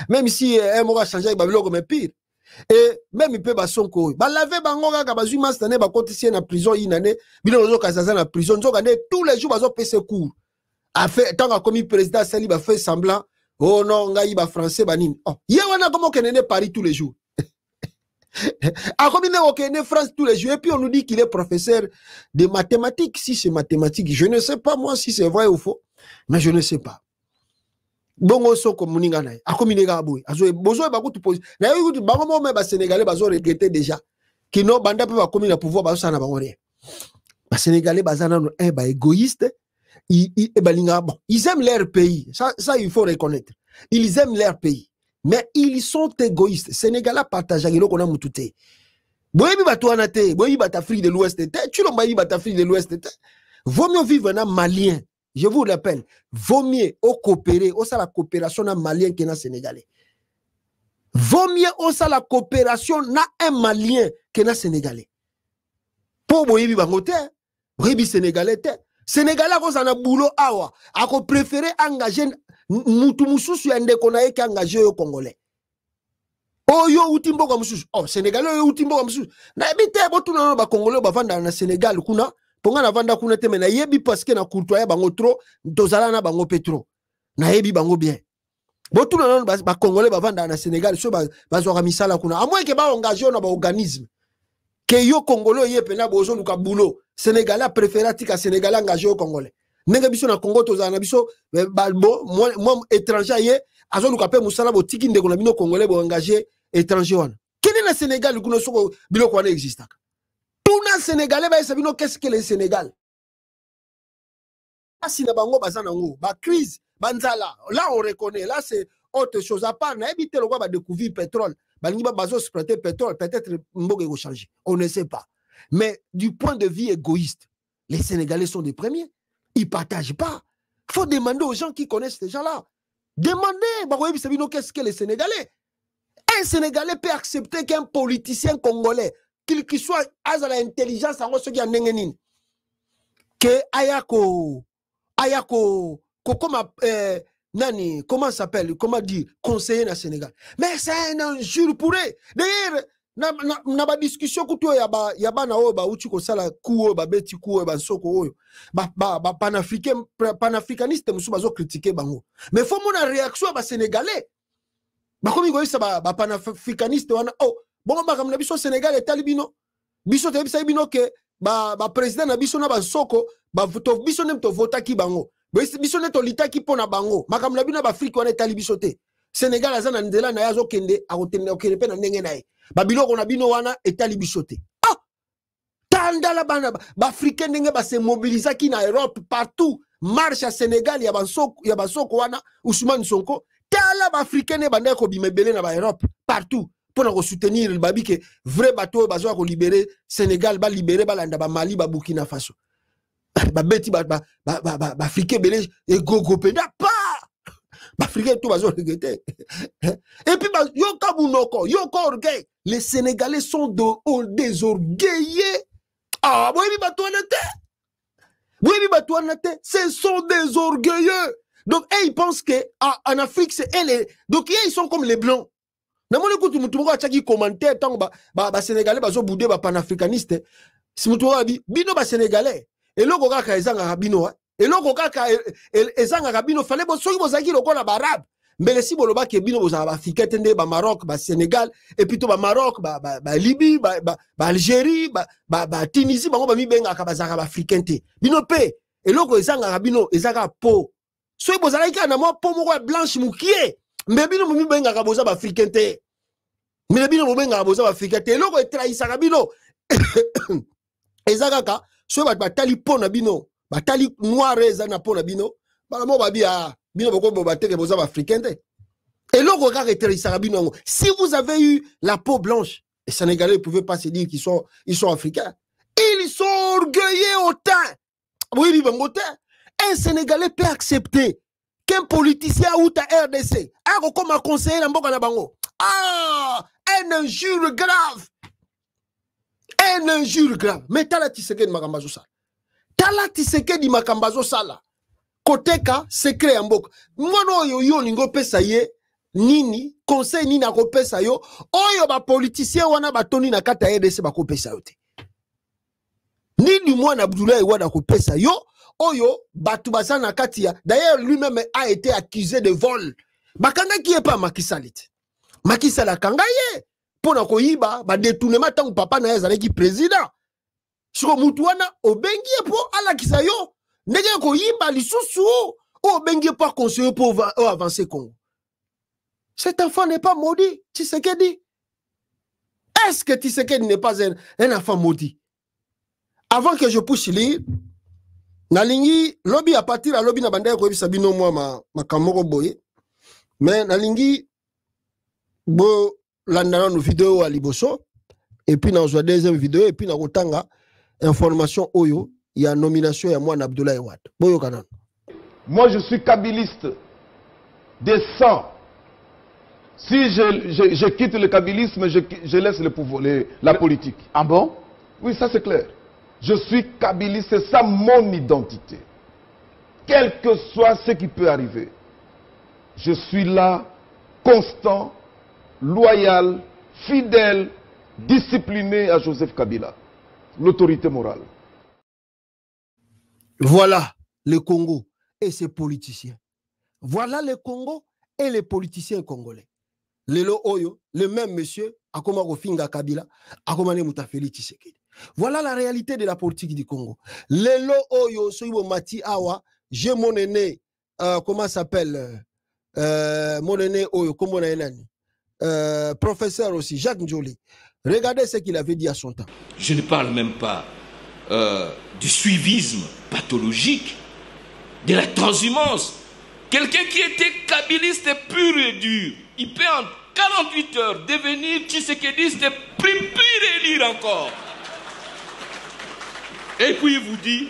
Même si un mot a changé, il va mais pire. Et même il peut Sonko. Bah laver bangoga ka bazu mastane ba cotiser na prison une année, bilo zo kazaza na prison, zo gane tous les jours bazo pese cours. A fait tant que comme président Sali ba fait semblant, oh non, ngai ba français banine. Oh, yewana comment kenene Paris tous les jours. A comme il est France tous les jours et puis on nous dit qu'il est professeur de mathématiques. Si c'est mathématiques, je ne sais pas moi si c'est vrai ou faux, mais je ne sais pas. Bongo Sonko muninga na akominega aboy azo bozo ba kutu pose na yo kutu bango mo me ba sénégalais bazo regretter déjà qui no banda pe ba komi na pouvoir ba sana bango rien ba sénégalais bazana no ba égoïste balinga bon ils aiment leur pays ça il faut reconnaître ils aiment leur pays mais ils sont égoïstes sénégalais partagent eloko na mutute boyebi ba toana te boyebi ba Afrique de l'Ouest te tu l'as ba Afrique de l'Ouest te vaut mieux vivre na malien. Je vous l'appelle, vaut mieux au coopérer, au ça la coopération na malien que na sénégalais. Vaut mieux aussi la coopération na un Malien que na Sénégalais. Pour boyebi bangote, boyebi Sénégalais te. Sénégalais ko sana boulot awa, ako préféré engager mutu mususu ya ndeko na ye ki engager yo Congolais. Oh yo utimbo kwa mususu. Oh Sénégalais yo utimbo kwa mususu. Na ebite botu na ba Congolais ba vanda na Sénégal kuna, ponga na vanda kuna te na yebi parce que na courtoyer bango trop, tozala na bango petro. Na yebi bango bien. Botu na ba Congolais ba vanda na Sénégal so ba zo misala kuna. A moins que ba engager na ba organisme. Que yo Congolais ye pena bozo luka boulot. Sénégalais préféré tika Sénégalais engagé au Congolais. Nenga biso na Congo tozala na biso balbo moi étranger ye azo luka pe musala bo tiki ndeko na bino Congolais bo engagé étranger wana. Quel est le Sénégal kuno soko biloko wana existe? Tout na Sénégalais ba sabino qu'est-ce que le Sénégal? Si na bango bazana ngo ba crise banzala là on reconnaît là c'est autre chose à part na éviter le quoi ba découvrir pétrole. Balingi ba bazo exploiter pétrole peut-être mboge go changer. On ne sait pas. Mais du point de vue égoïste, les Sénégalais sont des premiers. Ils ne partagent pas. Il faut demander aux gens qui connaissent ces gens-là. Demandez, qu'est-ce que les Sénégalais? Un Sénégalais peut accepter qu'un politicien congolais, qu'il soit à l'intelligence, que Ayako, comment s'appelle, comment dire, conseiller na Sénégal. Mais c'est un injure pour eux. D'ailleurs, na ba discussion kuto ya ba na o ba uchi ko sala kuo ba beti kuo ba soko oyo ba panafricaniste musu bazo critiquer bango mais faut mon réaction ba sénégalais ba komi go isa ba panafricaniste wana oh bon ba kamna biso Sénégal et talibino biso te bisa bino ke ba président na biso na ba soko ba voto biso nem to vota ki bango biso ne to litaki pona bango makamna bino ba Afrique wana talibiso te Sénégal azana ndela na yazo kende akotende okerepe na ndenge nae babilo kona bino wana etali bisote ah tandala bana ba africain ndenge ba se mobiliser ki na Europe partout marche à Sénégal ya basoko wana Ousmane Sonko tala ba africain ne banda ko bimebele na ba Europe partout pour nous soutenir le babi que vrai bateau bazo ko libérer Sénégal ba libérer ba landa ba Mali ba Burkina Faso ba beti ba africain belge et gogo peda pas Africain tout bazo regretter. Et puis yo kabunoko, yo orgueil. Les Sénégalais sont des orgueillés. Ah, oui ce sont des orgueilleux. Donc ils pensent que en Afrique c'est elle. Donc ils sont comme les blancs. Na mon écoute mutumo ka chaki commentaire tant ba Sénégalais bazo boudé ba panafricaniste. Si mutumo abi bino ba Sénégalais et loko ka ezanga rabino et loko kaka ezanga rabino fallait bo soki bozaki lokola ba arabe mais si boloba ke bino bozaba africain tende ba Maroc ba Sénégal et plutôt ba Maroc ba Libye ba Algérie ba Tunisie bango ba mi benga ka bazaka ba africain te bino pe et loko ezanga rabino ezaka po soki bozalaki na mo po moko blanche mukie mais bino mi benga ka boza ba africain te mais bino mo benga ka boza ba africain te loko etraisa rabino ezaka ka soki ba tali po na bino batali noir ezana pona bino ba mo babia bino boko bobateke boza africain te et loko ka retrisa bino si vous avez eu la peau blanche les Sénégalais ne pouvaient pas se dire qu'ils sont africains ils sont orgueillés autant oui bibangote un Sénégalais peut accepter qu'un politicien ou ta RDC a comme conseiller na mboka na bango un injure grave mais tala Tshisekedi makambazo ça tala Tshisekedi makambazo sala koteka secret ya mboka mwana yo ningo pesa ye nini conseil nini akopesa yo oyo ba politicien wana batoni na kata RDC bakopesa yo te nini mwana Abdoulaye Wade akopesa yo oyo batu basana kati ya d'ailleurs lui-même a été accusé de vol bakanga qui est pas Macky Sall Macky Sall akanga ye pona koyiba ba détournement tant papa na yazalaki président siko mutu wana obengi po ala kisayo ndenge ko yimba lisusu obengi po conseiller pour avancer Congo. Cet enfant n'est pas maudit, Tshisekedi. Est-ce que Tshisekedi n'est pas un enfant maudit? Avant que je puisse lire, nalingi lobby à partir à lobby na bandai ko bisa bino moi ma kamoko boye. Mais nalingi bo landana no vidéo à liboso et puis dans la deuxième vidéo et puis na kotanga information oyo il y a nomination ya moi Abdoulaye Wade boyo kanan. Moi je suis kabiliste de sang Si je quitte le kabylisme, je laisse le pouvoir, la politique. Ah bon? Oui, ça c'est clair. Je suis kabyliste, c'est ça mon identité. Quel que soit ce qui peut arriver, je suis là, constant, loyal, fidèle, discipliné à Joseph Kabila, l'autorité morale. Voilà le Congo et ses politiciens. Voilà le Congo et les politiciens congolais. Lelo Oyo, le même monsieur, Akoma Rofinga Kabila, Akoma Nemutafeli Tshisekedi. Voilà la réalité de la politique du Congo. Lelo Oyo, Soibo Mati Awa, j'ai mon aîné, comment s'appelle mon aîné Oyo, comment on a professeur aussi, Jacques Njoli. Regardez ce qu'il avait dit à son temps. Je ne parle même pas du suivisme pathologique, de la transhumance. Quelqu'un qui était kabiliste pur et dur, il peut en 48 heures devenir tshisekidiste pur et lire encore. Et puis il vous dit,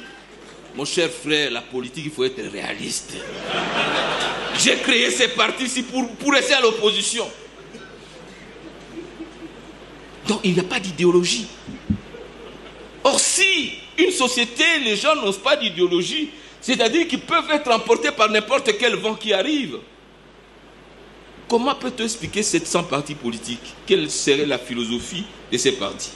mon cher frère, la politique, il faut être réaliste. J'ai créé ces partis-ci pour rester à l'opposition. Donc il n'y a pas d'idéologie. Or si une société, les gens n'ont pas d'idéologie, c'est-à-dire qu'ils peuvent être emportés par n'importe quel vent qui arrive. Comment peut-on expliquer 700 partis politiques? Quelle serait la philosophie de ces partis?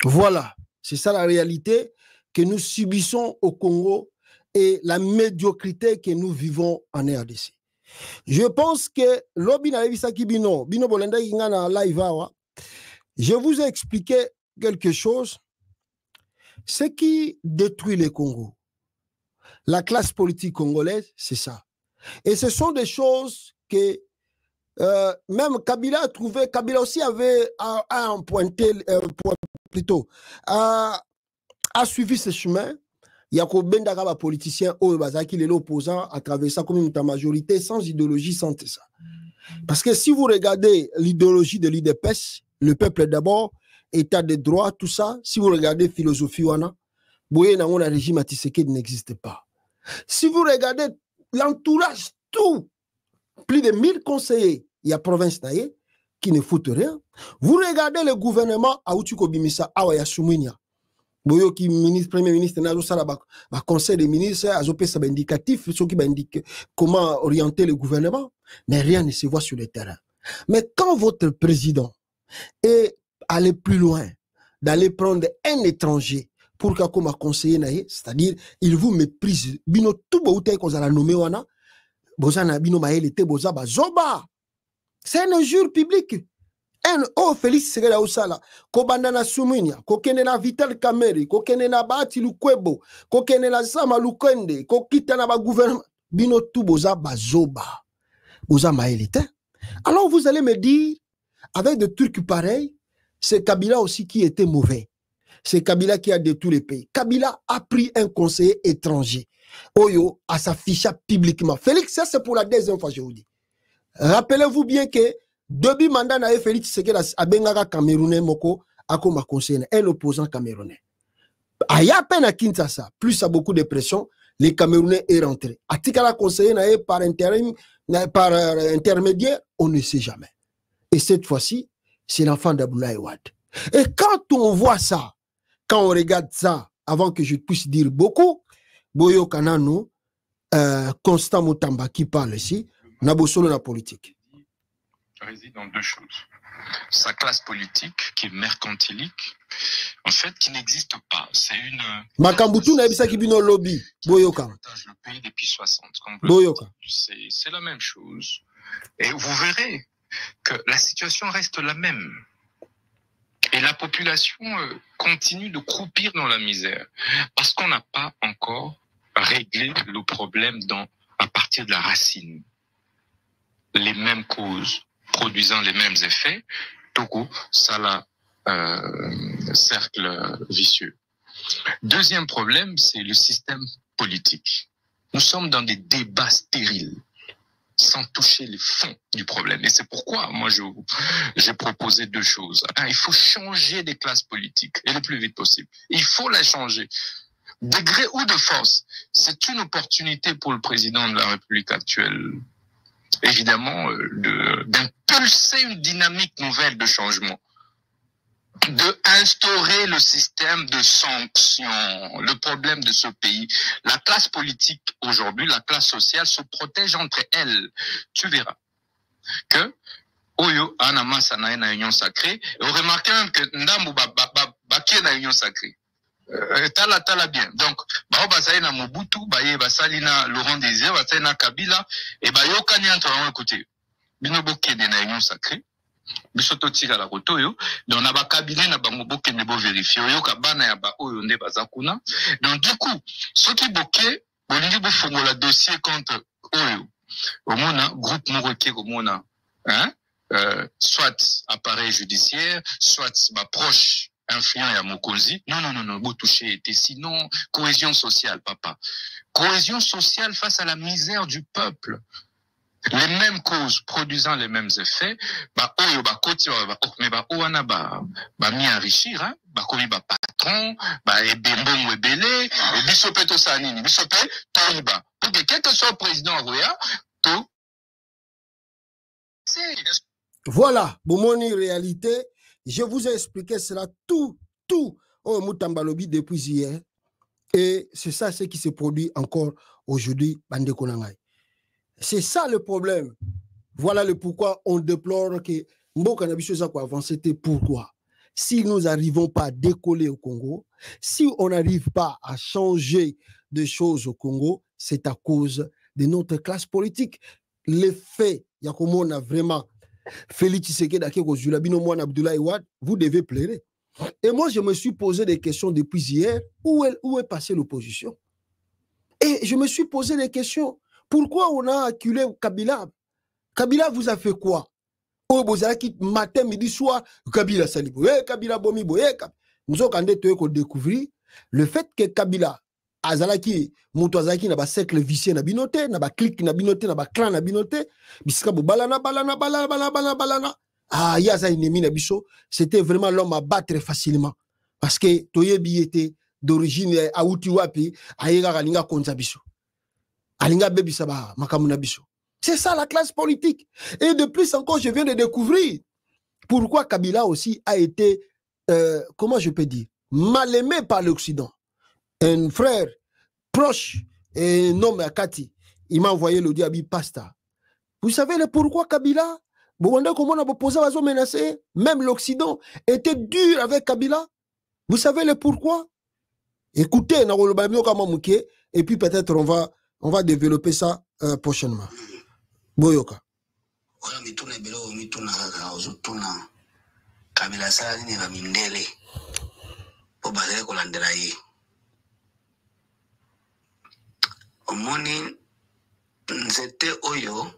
Voilà, c'est ça la réalité que nous subissons au Congo et la médiocrité que nous vivons en RDC. Je pense que je vous ai expliqué quelque chose. Ce qui détruit le Congo, la classe politique congolaise, c'est ça. Et ce sont des choses que même Kabila a trouvé, Kabila aussi avait a suivi ce chemin. Il y a des politiciens qui sont l'opposant à travers ça comme une majorité sans idéologie, sans ça. Parce que si vous regardez l'idéologie de l'IDPS, le peuple d'abord, état de droit, tout ça, si vous regardez philosophie, le régime Tshisekedi n'existe pas. Si vous regardez l'entourage, tout, plus de 1000 conseillers, il y a province qui ne foutent rien. Vous regardez le gouvernement à Outuko Bimisa, Awaya Soumounia. Boyo qui ministre, premier ministre, na conseil des ministres, azopé ça indicatif, ce qui indique comment orienter le gouvernement, mais rien ne se voit sur le terrain. Mais quand votre président est allé plus loin, d'aller prendre un étranger pour qu'il comme conseiller, c'est-à-dire il vous méprise, bino tout bouteille qu'on a nommé wana, bozana bino maël était bozaba zoba. C'est une injure publique. Oh, Félix Segera Osala, Kobanda na Sumunia, Kokene na Vital Kameri, Kokene na Bati Lukwebo, Kokene na Sama Lukende, Kokita na ba gouvernement, bino tout boza bazoba. Boza maélite. Alors vous allez me dire, avec des trucs pareils, c'est Kabila aussi qui était mauvais. C'est Kabila qui a détruit les pays. Kabila a pris un conseiller étranger. Oyo, à s'afficher publiquement. Félix, ça c'est pour la deuxième fois, je vous dis. Rappelez-vous bien que depuis mandat na Félix Tshisekedi a bengaka Camerounais moko akoma conseiller un opposant camerounais. Aya peine à Kinshasa, plus à beaucoup de pression, les Camerounais est rentré. Atikala conseiller na par intérim, par intermédiaire, on ne sait jamais. Et cette fois-ci, c'est l'enfant d'Abdoulaye Wade. Et quand on voit ça, quand on regarde ça, avant que je puisse dire beaucoup, Boyo Kanano, Constant Moutamba qui parle ici, Nabosolo la politique. Réside dans deux choses. Sa classe politique, qui est mercantilique, en fait, qui n'existe pas. C'est une... Makambutu na ebisa kibino lobby. Boyoka. Le pays depuis 60. Boyoka. C'est la même chose. Et vous verrez que la situation reste la même. Et la population continue de croupir dans la misère. Parce qu'on n'a pas encore réglé le problème à partir de la racine. Les mêmes causes produisant les mêmes effets, Togo, ça la cercle vicieux. Deuxième problème, c'est le système politique. Nous sommes dans des débats stériles, sans toucher les fonds du problème. Et c'est pourquoi, moi, j'ai proposé deux choses. Il faut changer des classes politiques, et le plus vite possible. Il faut la changer. De gré ou de force, c'est une opportunité pour le président de la République actuelle évidemment d'impulser une dynamique nouvelle de changement, de instaurer le système de sanctions. Le problème de ce pays, la classe politique aujourd'hui, la classe sociale se protège entre elles. Tu verras que Oyo Anamasa na union sacrée. Et on remarque même que Ndambu Baké na union sacrée. Tala bien. Donc, Baobasai na Mobutu, Baye Basali na Laurent Désir, Basali na Kabila, et Bayo Kani entre un côté. Binoboke de na union sacrée. Bisoto tira la roto yo. Donc, na ba cabinet na Bangoboke nebo vérifier. Oyo Kabana ya ba Oyo nde bazakuna. Donc, du coup, ce qui boke, bolingi bo fongo la dossier contre Oyo. Au mona, groupe Moroké, au mona, hein? Soit appareil judiciaire, soit ma proche influent à Mokozi. Non, vous touchez était sinon cohésion sociale, papa. Cohésion sociale face à la misère du peuple. Les mêmes causes produisant les mêmes effets, mi enrichir, hein, komi patron, ebembon ebele, bisope to sanini, bisope toiba. Pour que quel que soit le président Roya, to voilà, Bomoni réalité, je vous ai expliqué cela tout au Mutambalobi depuis hier. Et c'est ça ce qui se produit encore aujourd'hui, Bande Konangai. C'est ça le problème. Voilà le pourquoi on déplore que Mboka Nabisoza quoi avant. C'était pourquoi. Si nous n'arrivons pas à décoller au Congo, si on n'arrive pas à changer de choses au Congo, c'est à cause de notre classe politique. L'effet, il y a comme on a vraiment Félix Tshisekedi, vous devez pleurer. Et moi, je me suis posé des questions depuis hier. Où est passée l'opposition? Et je me suis posé des questions. Pourquoi on a acculé Kabila? Kabila vous a fait quoi? Oh, Bozaki, matin, midi, soir, Kabila Salibo, Kabila Bomibo, nous avons découvert le fait que Kabila, Azalaki, Moutouazaki, n'a pas cercle vicieux, n'a binoté, n'a pas clic, n'a binoté, n'a pas clan, n'a binoté, Biskabo balana. Ah, Yaza Inemi Nabiso, c'était vraiment l'homme à battre facilement. Parce que Toyebi était d'origine Aoutiwapi, Aïga Ralinga Konzabiso. Alinga Bebisaba, Makamunabiso. C'est ça la classe politique. Et de plus encore, je viens de découvrir pourquoi Kabila aussi a été, comment je peux dire, mal aimé par l'Occident. Un frère proche, un homme à Kati, il m'a envoyé le diabi pasta. Vous savez le pourquoi Kabila? Comment on a posé à menacer? Même l'Occident était dur avec Kabila. Vous savez le pourquoi? Écoutez, et puis peut-être on va développer ça prochainement. Boyoka. Kabila sala ni ba mindele po bazele kolandela ye omoni nzete oyo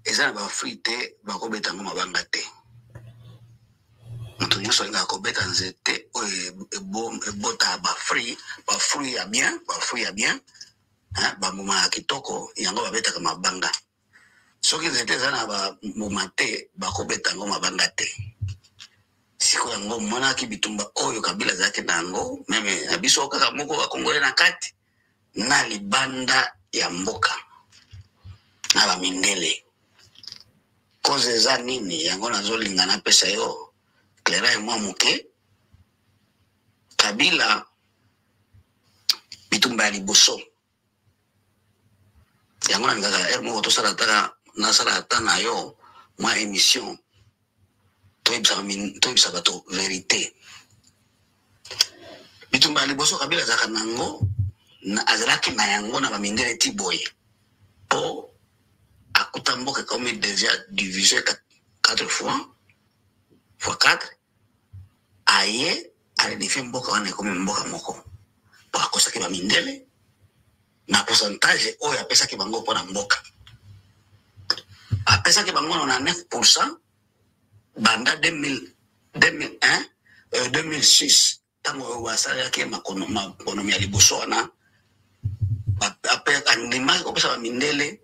eza ba frite bakobeta ngoma banga te mutu nyonso nga kobeta nzete oyo ebota ba fruit ya bien ba muma kitoko yango babeta kama banga soki nzete zana ba mumate bakobeta ngoma banga te siko yango mona ki bitumba oyo Kabila zake nango meme abiso kaka moko bakongole na kati na libanda ya mboka na ba mindele koze za nini yango nazolinga na pesa yo klera e mwa muke Kabila bitumba ya liboso yango na ngaka ermo to sala taka na sala tana yo mwa émission to ibsa bato vérité bitumba ya liboso Kabila zaka nango na azalaki na yango na bamindele ti boye po akuta mboka comme déjà divisé 4 fois fois 4 aye alinifi mboka wana comme mboka moko po akosaki bamindele na pourcentage oyo apesaki bango mpona mboka apesaki bango na 9% banda 2006 tango basalaki makonomi ya liboso wana andimaki kopesa bamindele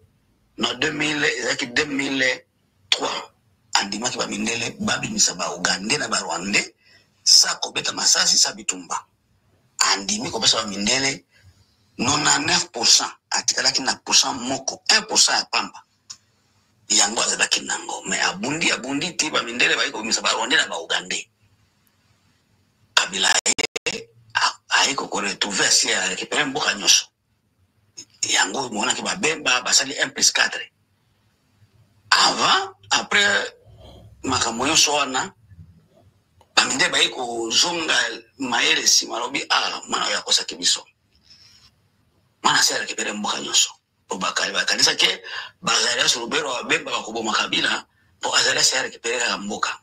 na 2003 andimaki bamindele babimisa baugande na barwande sa kobeta masasi sa bitumba andimi kopesa bamindele 99% atikalaki na pourcent moko 1% ya pamba yango azalaki nango mais abundi ti bamindele bayikomisa barwande na baugande Kabila ayiko koretrouve asi arécupérer mboka nyonso yango monaki babemba basali 1+4 avant après makambo nyonso wana bamindele bayiko zonga mayele nsima lobi mwana oyo akosaki biso mana si arécupérer mboka nyonso po bakanisa ke bazali aso lubero babemba bakoboma Kabila po azali asi arécupérer mboka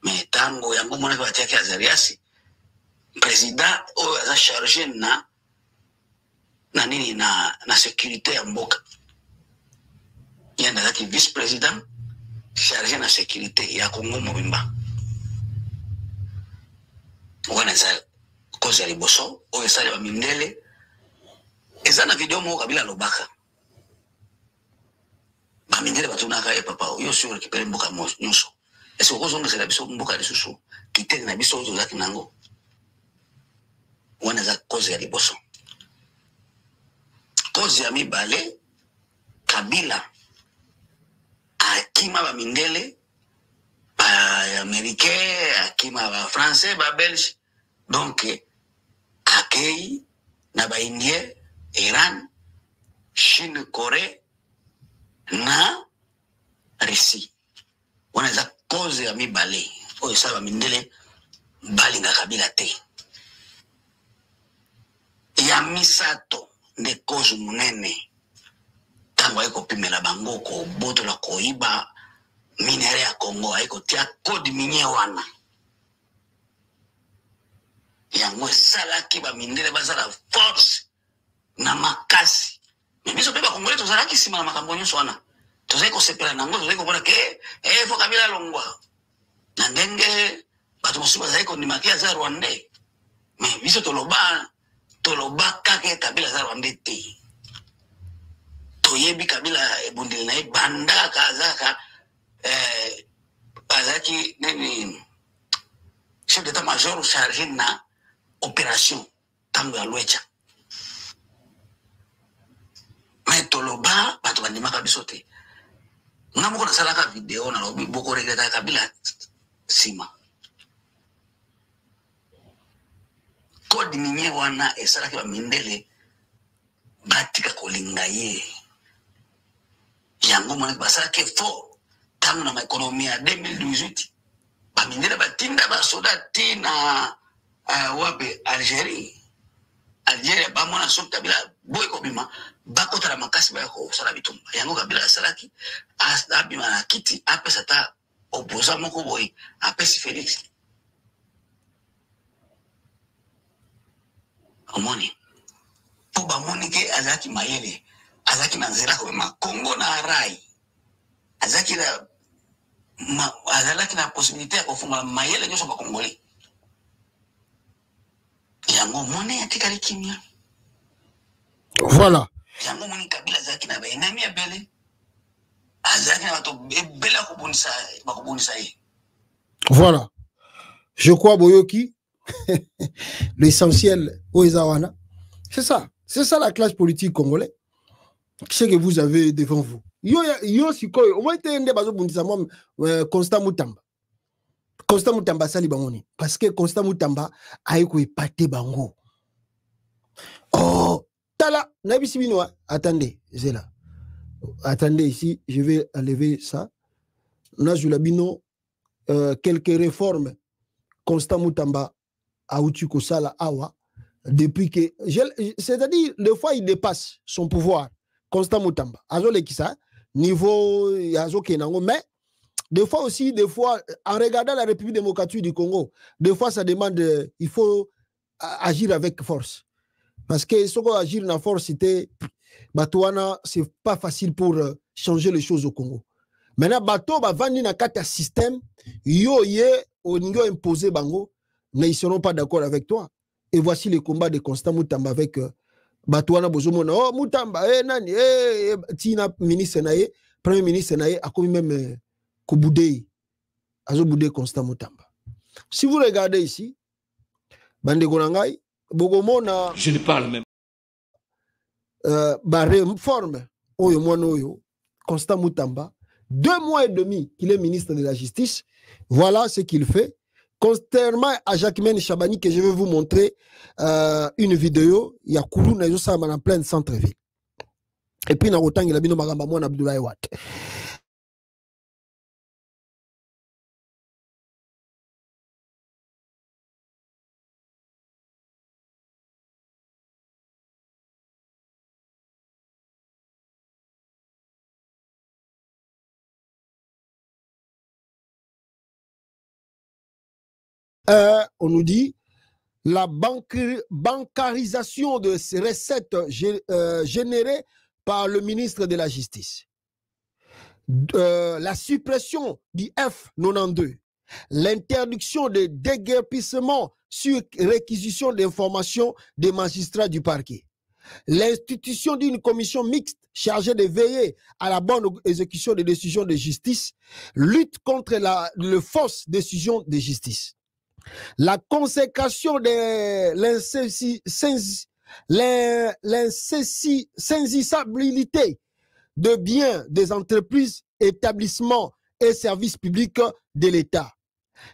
mais tango yango monaki batiaki Azariasi président oyo aza chargé na nini na sécurité ya mboka yenda azaki vice président chargé na sécurité ya Congo mobimba wana eza cause ya liboso oyo esali bamindele eza na video moko Kabila alobaka bamindele batunaka papa oyo si orécupérer mboka nyonso esi okozongesela biso mboka lisusu kitenge na biso oyo tozalaki nango wana eza cause ya liboso. Cause ya mibale Kabila akima bamindele ba-américain akima ba-français ba-belge donc akei na ba-indien Iran Chine Corée na Russie wana eza cause ya mibale oyo esala bamindele balinga Kabila te. Ya misato nde cause munene tango ayiko pimela bango ko boto la koiba minere ya Congo ayiko tia code minye wana yango esalaki bamindele bazala force na makasi mais biso pe bakongole tozalaki nsima na makambo nyonso wana tozali kosepela nango tozali komona ke fo Kabila alongwa na ndenge bato mosusu bazali kondimaki aza Rwandais mais biso toloba kake Kabila aza Rwandais te toyebi Kabila ebundeli na ye bandaka azalaki nini chef d'état major chargé na opération tango ya Lwecha mais toloba bato bandimaka biso te nga moko nasalaka video nalobi boko regreta Kabila nsima kodi minye wana esalaki bamindele batika kolinga ye yango monaki basalaki fort tango na maekonomi ya 2018 bamindele batinda basoda ti na wape Algérie bamona soki Kabila boye kobima bakotala makasi baya kosala bitumba yango Kabila asalaki abima na kiti apesa ta opposant moko boye apesi Félix omoni po bamoni ke azalaki mayele azalaki na nzela kobima Congo na rai azalaki na possibilité ya kofungola mayele nyonso bakongoli yango moni atikali kimia voilà yango moni Kabila azalaki na baenemi ebele azalaki na bato ebele bakobundisa ye voilà je crois boyoki l'essentiel Oezawana c'est ça la classe politique congolaise ce que vous avez devant vous yo sikoy au moins tende bazo bundisa mom Constant Mutamba sali bangoni parce que Constant Mutamba ayiko epate bango tala nabisi bino attendez zela attendez ici je vais enlever ça nazula bino quelques réformes Constant Mutamba a outu kosala awa depuis que c'est-à-dire des fois il dépasse son pouvoir Constant Mutamba azole kisa niveau yazo kenango mais des fois en regardant la République démocratique du Congo des fois ça demande il faut agir avec force parce que ce qu'on agir na force c'était batouana c'est pas facile pour changer les choses au Congo maintenant bateau ba vandi na kata système yo ye oningo imposer bango mais ils seront pas d'accord avec toi. Et voici le combat de Constant Mutamba avec Batouana Bozomona. Oh, Mutamba, nani, Tina, ministre naye, premier ministre naye, a commis même Koboudé, Azo Boudé Constant Mutamba. Si vous regardez ici, Bande Gonangai, Bogomona. Je ne parle même réforme Oyo Monoyo, Constant Moutamba, 2 mois et demi qu'il est ministre de la Justice, voilà ce qu'il fait. Contrairement à Jacquemaine Chabani, que je vais vous montrer une vidéo, il y a Koulou Nayosa en plein centre-ville. Et puis, il y a autant il a bino magamba mon Abdoulaye Wade. On nous dit la bancarisation de ces recettes générées par le ministre de la Justice, la suppression du F92, l'interdiction de déguerpissement sur réquisition d'informations des magistrats du parquet, l'institution d'une commission mixte chargée de veiller à la bonne exécution des décisions de justice, lutte contre les fausses décisions de justice. La consécration de l'insaisissabilité de biens des entreprises, établissements et services publics de l'État.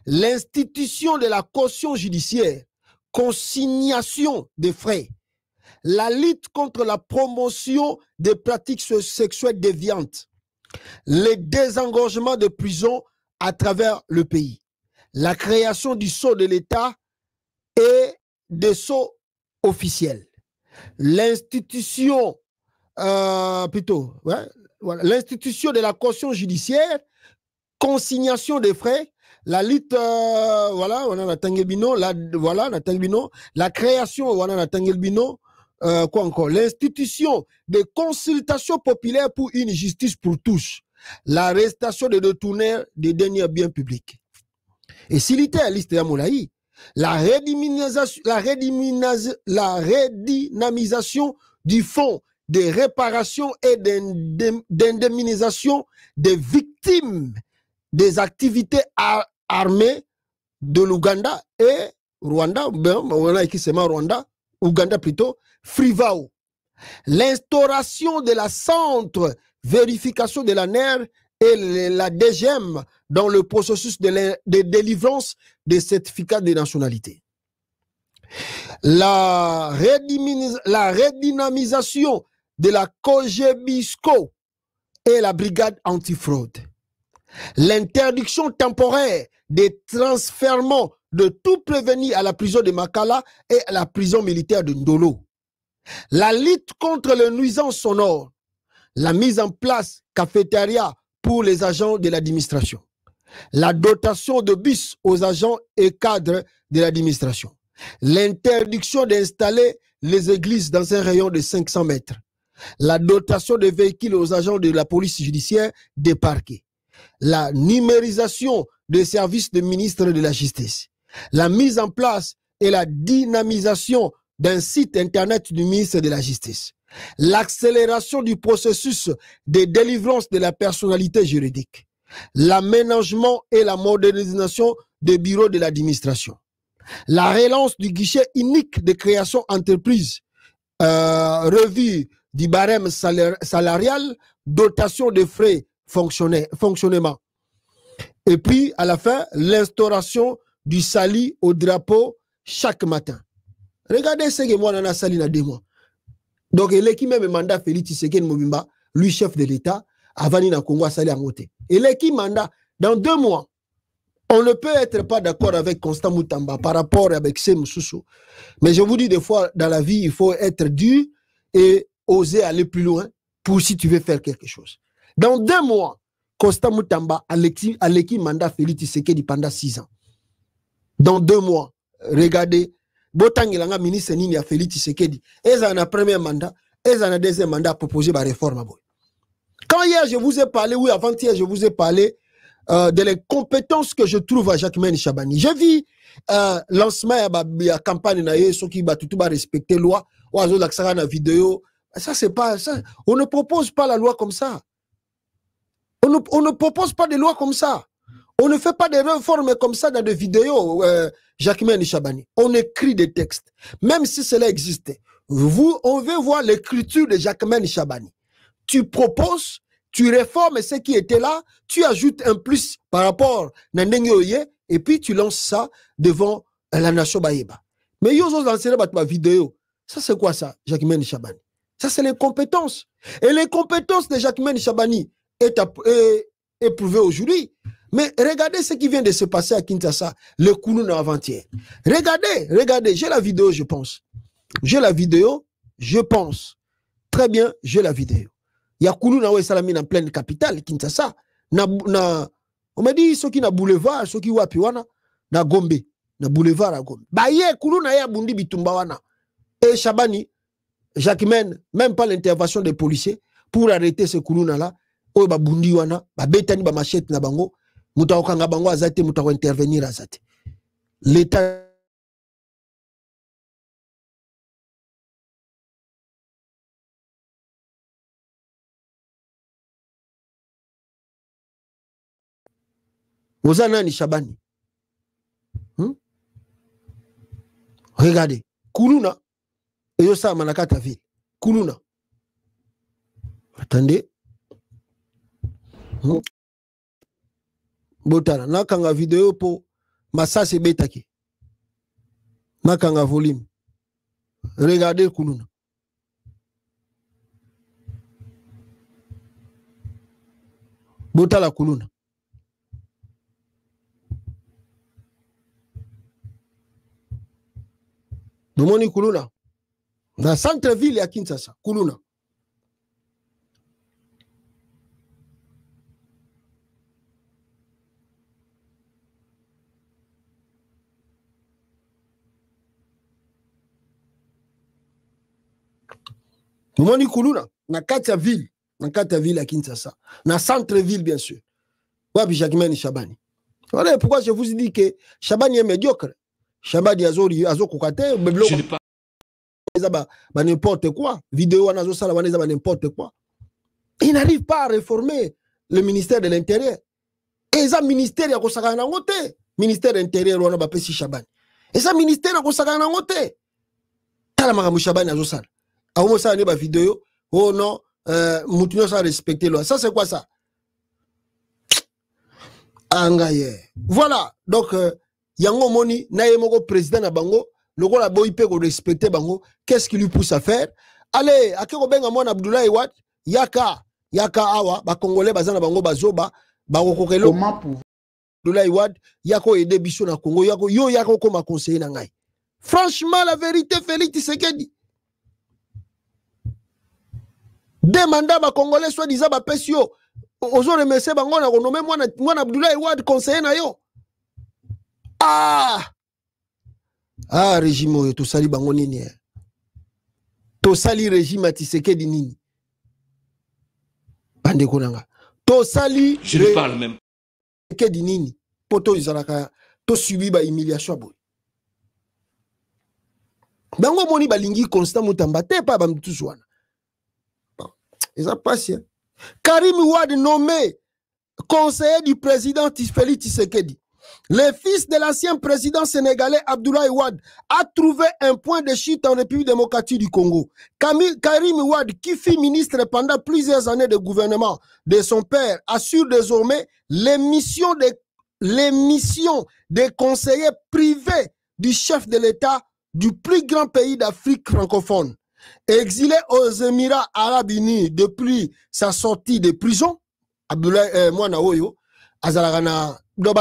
L'institution de la caution judiciaire, consignation des frais. La lutte contre la promotion des pratiques sexuelles déviantes. Le désengorgement de prisons à travers le pays. La création du sceau de l'État et des sceaux officiels. L'institution, l'institution de la caution judiciaire, consignation des frais, la lutte, voilà, on a Tangelbino, la création, on a Tangelbino, quoi encore, l'institution de consultation populaire pour une justice pour tous, l'arrestation des détourneurs des derniers biens publics. Et s'il était à liste Moulaï, la redynamisation du fonds de réparation et d'indemnisation des victimes des activités armées de l'Ouganda et Rwanda, Ouganda plutôt, Frivao. L'instauration de la centre vérification de la NER et la DGM dans le processus de délivrance des certificats de nationalité. La redynamisation de la COGEBISCO et la brigade antifraude. L'interdiction temporaire des transfèrements de tout prévenu à la prison de Makala et à la prison militaire de Ndolo. La lutte contre les nuisances sonores. La mise en place cafétéria pour les agents de l'administration. La dotation de bus aux agents et cadres de l'administration. L'interdiction d'installer les églises dans un rayon de 500 mètres. La dotation de véhicules aux agents de la police judiciaire des parquets. La numérisation des services de ministre de la Justice. La mise en place et la dynamisation d'un site internet du ministre de la Justice. L'accélération du processus de délivrance de la personnalité juridique. L'aménagement et la modernisation des bureaux de l'administration. La relance du guichet unique de création entreprise, revue du barème salarial, dotation de frais fonctionnement. Et puis, à la fin, l'instauration du sali au drapeau chaque matin. Regardez ce que moi, on a sali dans 2 mois. Donc, il est qui même mandat Félix Tshisekedi Mobimba, lui chef de l'État, avant na Congo à sali à monter. Il est qui mandat dans 2 mois. On ne peut être pas d'accord avec Constant Moutamba par rapport avec Sem Soussou. Mais je vous dis des fois, dans la vie, il faut être dur et oser aller plus loin pour si tu veux faire quelque chose. Dans 2 mois, Constant Moutamba a l'équipe mandat Félix Tshisekedi pendant 6 ans. Dans 2 mois, regardez, Botangilanga ministre Nini a Félix Tshisekedi. Ils ont un premier mandat, ils ont un deuxième mandat proposé par réforme. Quand hier je vous ai parlé, oui, avant-hier je vous ai parlé de l'incompétence que je trouve à Jacquemaine Chabani. J'ai vu lancement de la campagne, ceux qui va respecter la loi, ou la vidéo. Ça, c'est pas ça. On ne propose pas la loi comme ça. On ne propose pas de loi comme ça. On ne fait pas des réformes comme ça dans des vidéos, Jacquemaine Chabani. On écrit des textes. Même si cela existait, on veut voir l'écriture de Jacquemaine Chabani. Tu proposes, tu réformes ce qui était là, tu ajoutes un plus par rapport à Ndengoye, et puis tu lances ça devant la nation Baïba. Mais ils ont lancé ma vidéo. Ça, c'est quoi ça, Jacquemaine Chabani? Ça, c'est les compétences. Et les compétences de Jacquemaine Chabani est éprouvées aujourd'hui. Mais regardez ce qui vient de se passer à Kinshasa, le Koulouna avant-hier. Regardez, j'ai la vidéo, je pense. J'ai la vidéo, je pense. Très bien, j'ai la vidéo. Il y a Koulouna ou Salamine en pleine capitale, Kinshasa. On m'a dit, ceux qui na boulevard, ceux qui wapiwana, na Gombe, na boulevard à Gombe. Bah, yé, Koulouna ya bundi bitumbawana. Et Chabani, Jacquemaine, même pas l'intervention des policiers, pour arrêter ce Koulouna-là, oh, bah, bundi wana, bah, betani, bah, machette na bango, mutaokanga bango azate, mutako intervenir azate. L'État. Ozana ni Chabani. Regardez. Koulouna. Et yo sa manakata ville. Koulouna. Attendez. Botana. Nakanga vidéo pour Massas et Betaki. Nakanga volume. Regardez Koulouna. Botala Koulouna. Nomoni Koulouna. Dans le centre-ville, il y a Kinshasa. Koulouna. Nomoni Koulouna. Dans la ville. Dans la ville à Kinshasa. Dans le centre-ville, bien sûr. Wabi Jacquemaine Chabani. Voilà pourquoi je vous dis que Chabani est médiocre. Chabani azo kokate. Je n'ai pas. N'importe quoi. Vidéo n'importe quoi. Il n'arrive pas à réformer le ministère de l'Intérieur. Et ça, ministère, il y a un ministère de l'Intérieur, on a pas Chabani. Et ça, ministère, il y a un côté. Talamaka Chabani azosala. Aoumo ça n'est pas vidéo. Oh non, Moutinho ça respecter loi. Ça, c'est quoi ça? Angaye. Voilà. Donc, Yango Moni, Naemoko président na bango. Le rôle à Boïpe pour respecter Bango, qu'est-ce qui lui pousse à faire? Allez, à Kero Ben Amon Abdoulaye Wade, Yaka Awa, ba Congolais, Bazana Bango, Bazoba, Barokokelo. Comment pour Abdoulaye Wade, Yako et Debisso na Congo, Yako comme conseiller Nangai. Franchement, la vérité, Félix Tshisekedi. Des mandats ba Congolais, soit disant, ba Pessio, Ozo remercier Bango, na renommé, moi, Abdoulaye Wade, conseiller na yo. Ah, régime, to sali bango nini. To sali régime à Tshisekedi nini. Bande konanga. To sali. Je ne parle même. Tshisekedi nini. Poto izalaka. To subi ba humiliation boy. Bango moni balingi constant mutamba. Te pa bamtu zwana. Ils ont passé. Karim Wade nommé conseiller du président Félix Tshisekedi. Le fils de l'ancien président sénégalais Abdoulaye Wade a trouvé un point de chute en République démocratique du Congo. Karim Wade, qui fut ministre pendant plusieurs années de gouvernement de son père, assure désormais les missions des conseillers privés du chef de l'État du plus grand pays d'Afrique francophone. Exilé aux Émirats Arabes Unis depuis sa sortie de prison, Abdoulaye Mwanaoyo, Azalagana. Donc,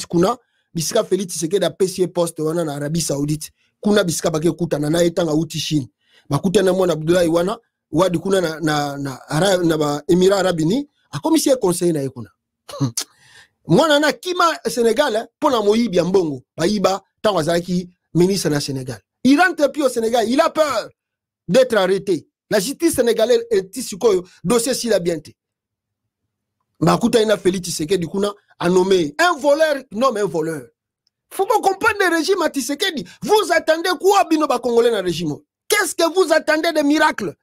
kuna bisika Félix Tshisekedi a payé poste wana na Arabie Saoudite. Kuna bisika bake kutana na etanga uti Chine. Bakutana mwana Abdoulaye wana wadi kuna na ba Émirats Arabes Unis a commissaire conseiller na ekuna. Mwana na kima Sénégal pour na moyibi ya mbongo. Bayiba tango azalaki ministre na Sénégal. Il rentre plus au Sénégal, il a peur d'être arrêté. La justice sénégalaise est ici dossier s'il a bien été. Makuta ina Félix Tshisekedi kuna a nommé un voleur, non mais un voleur. Faut pas comprendre le régime à Tshisekedi. Vous attendez quoi bino ba Congolais dans le régime? Qu'est-ce que vous attendez de miracles?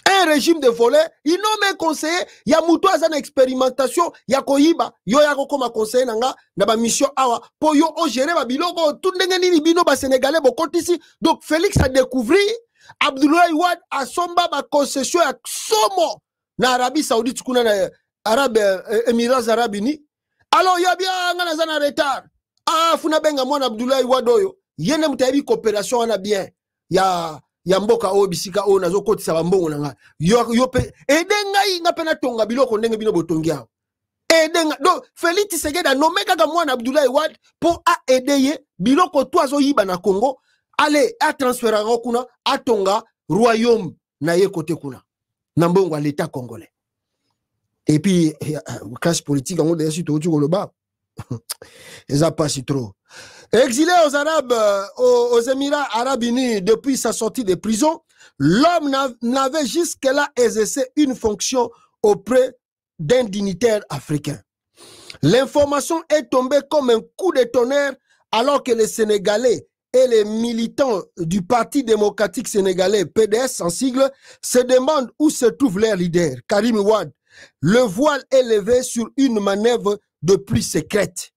un régime de volets, ils n'ont même conseillé, il y a moutou à une expérimentation, il y a koyiba, yo ya comme conseiller nanga, na ba mission awa, pour yo o gérer ba biloko, tout n'engeni ni bino ba sénégalais, bo compte ici. Donc Félix a découvert, Abdoulaye Wade a somba ba concession à somo, na Arabie Saoudite, kuna na Émirats Arabes Unis. Alors, il y a bien un retard. Ah, funa benga mwana Abdoulaye Wade oyo. Yene mutayebi coopération ana bien. Ya mboka o bisika o nazo kotisa bambongo nanga. Yo pe edenga inga pena tonga biloko ndenge bino botongia. Edenga donc Félix Tshisekedi a nommé kaka mwana Abdoulaye Wade pour aider biloko toazo yiba na Congo. Allez, a transférer kuna a tonga royaume na ye côté kuna. Na mbongo à l'état congolais. Et puis, casse politique, on est sur le bas. Ils n'ont pas si trop. Exilé aux Arabes, aux Émirats Arabes Unis depuis sa sortie de prison, l'homme n'avait jusque-là exercé une fonction auprès d'un dignitaire africain. L'information est tombée comme un coup de tonnerre alors que les Sénégalais et les militants du Parti démocratique sénégalais, PDS en sigle, se demandent où se trouve leur leader, Karim Wade. Le voile est levé sur une manœuvre de plus secrète.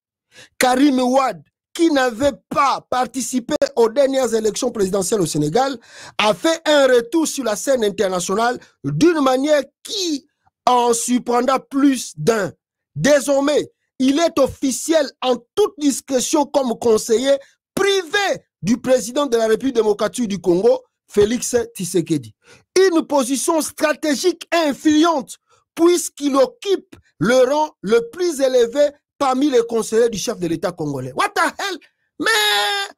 Karim Wade, qui n'avait pas participé aux dernières élections présidentielles au Sénégal, a fait un retour sur la scène internationale d'une manière qui en surprendra plus d'un. Désormais, il est officiel en toute discrétion comme conseiller privé du président de la République démocratique du Congo, Félix Tshisekedi. Une position stratégique et influente puisqu'il occupe le rang le plus élevé parmi les conseillers du chef de l'État congolais. What the hell? Man!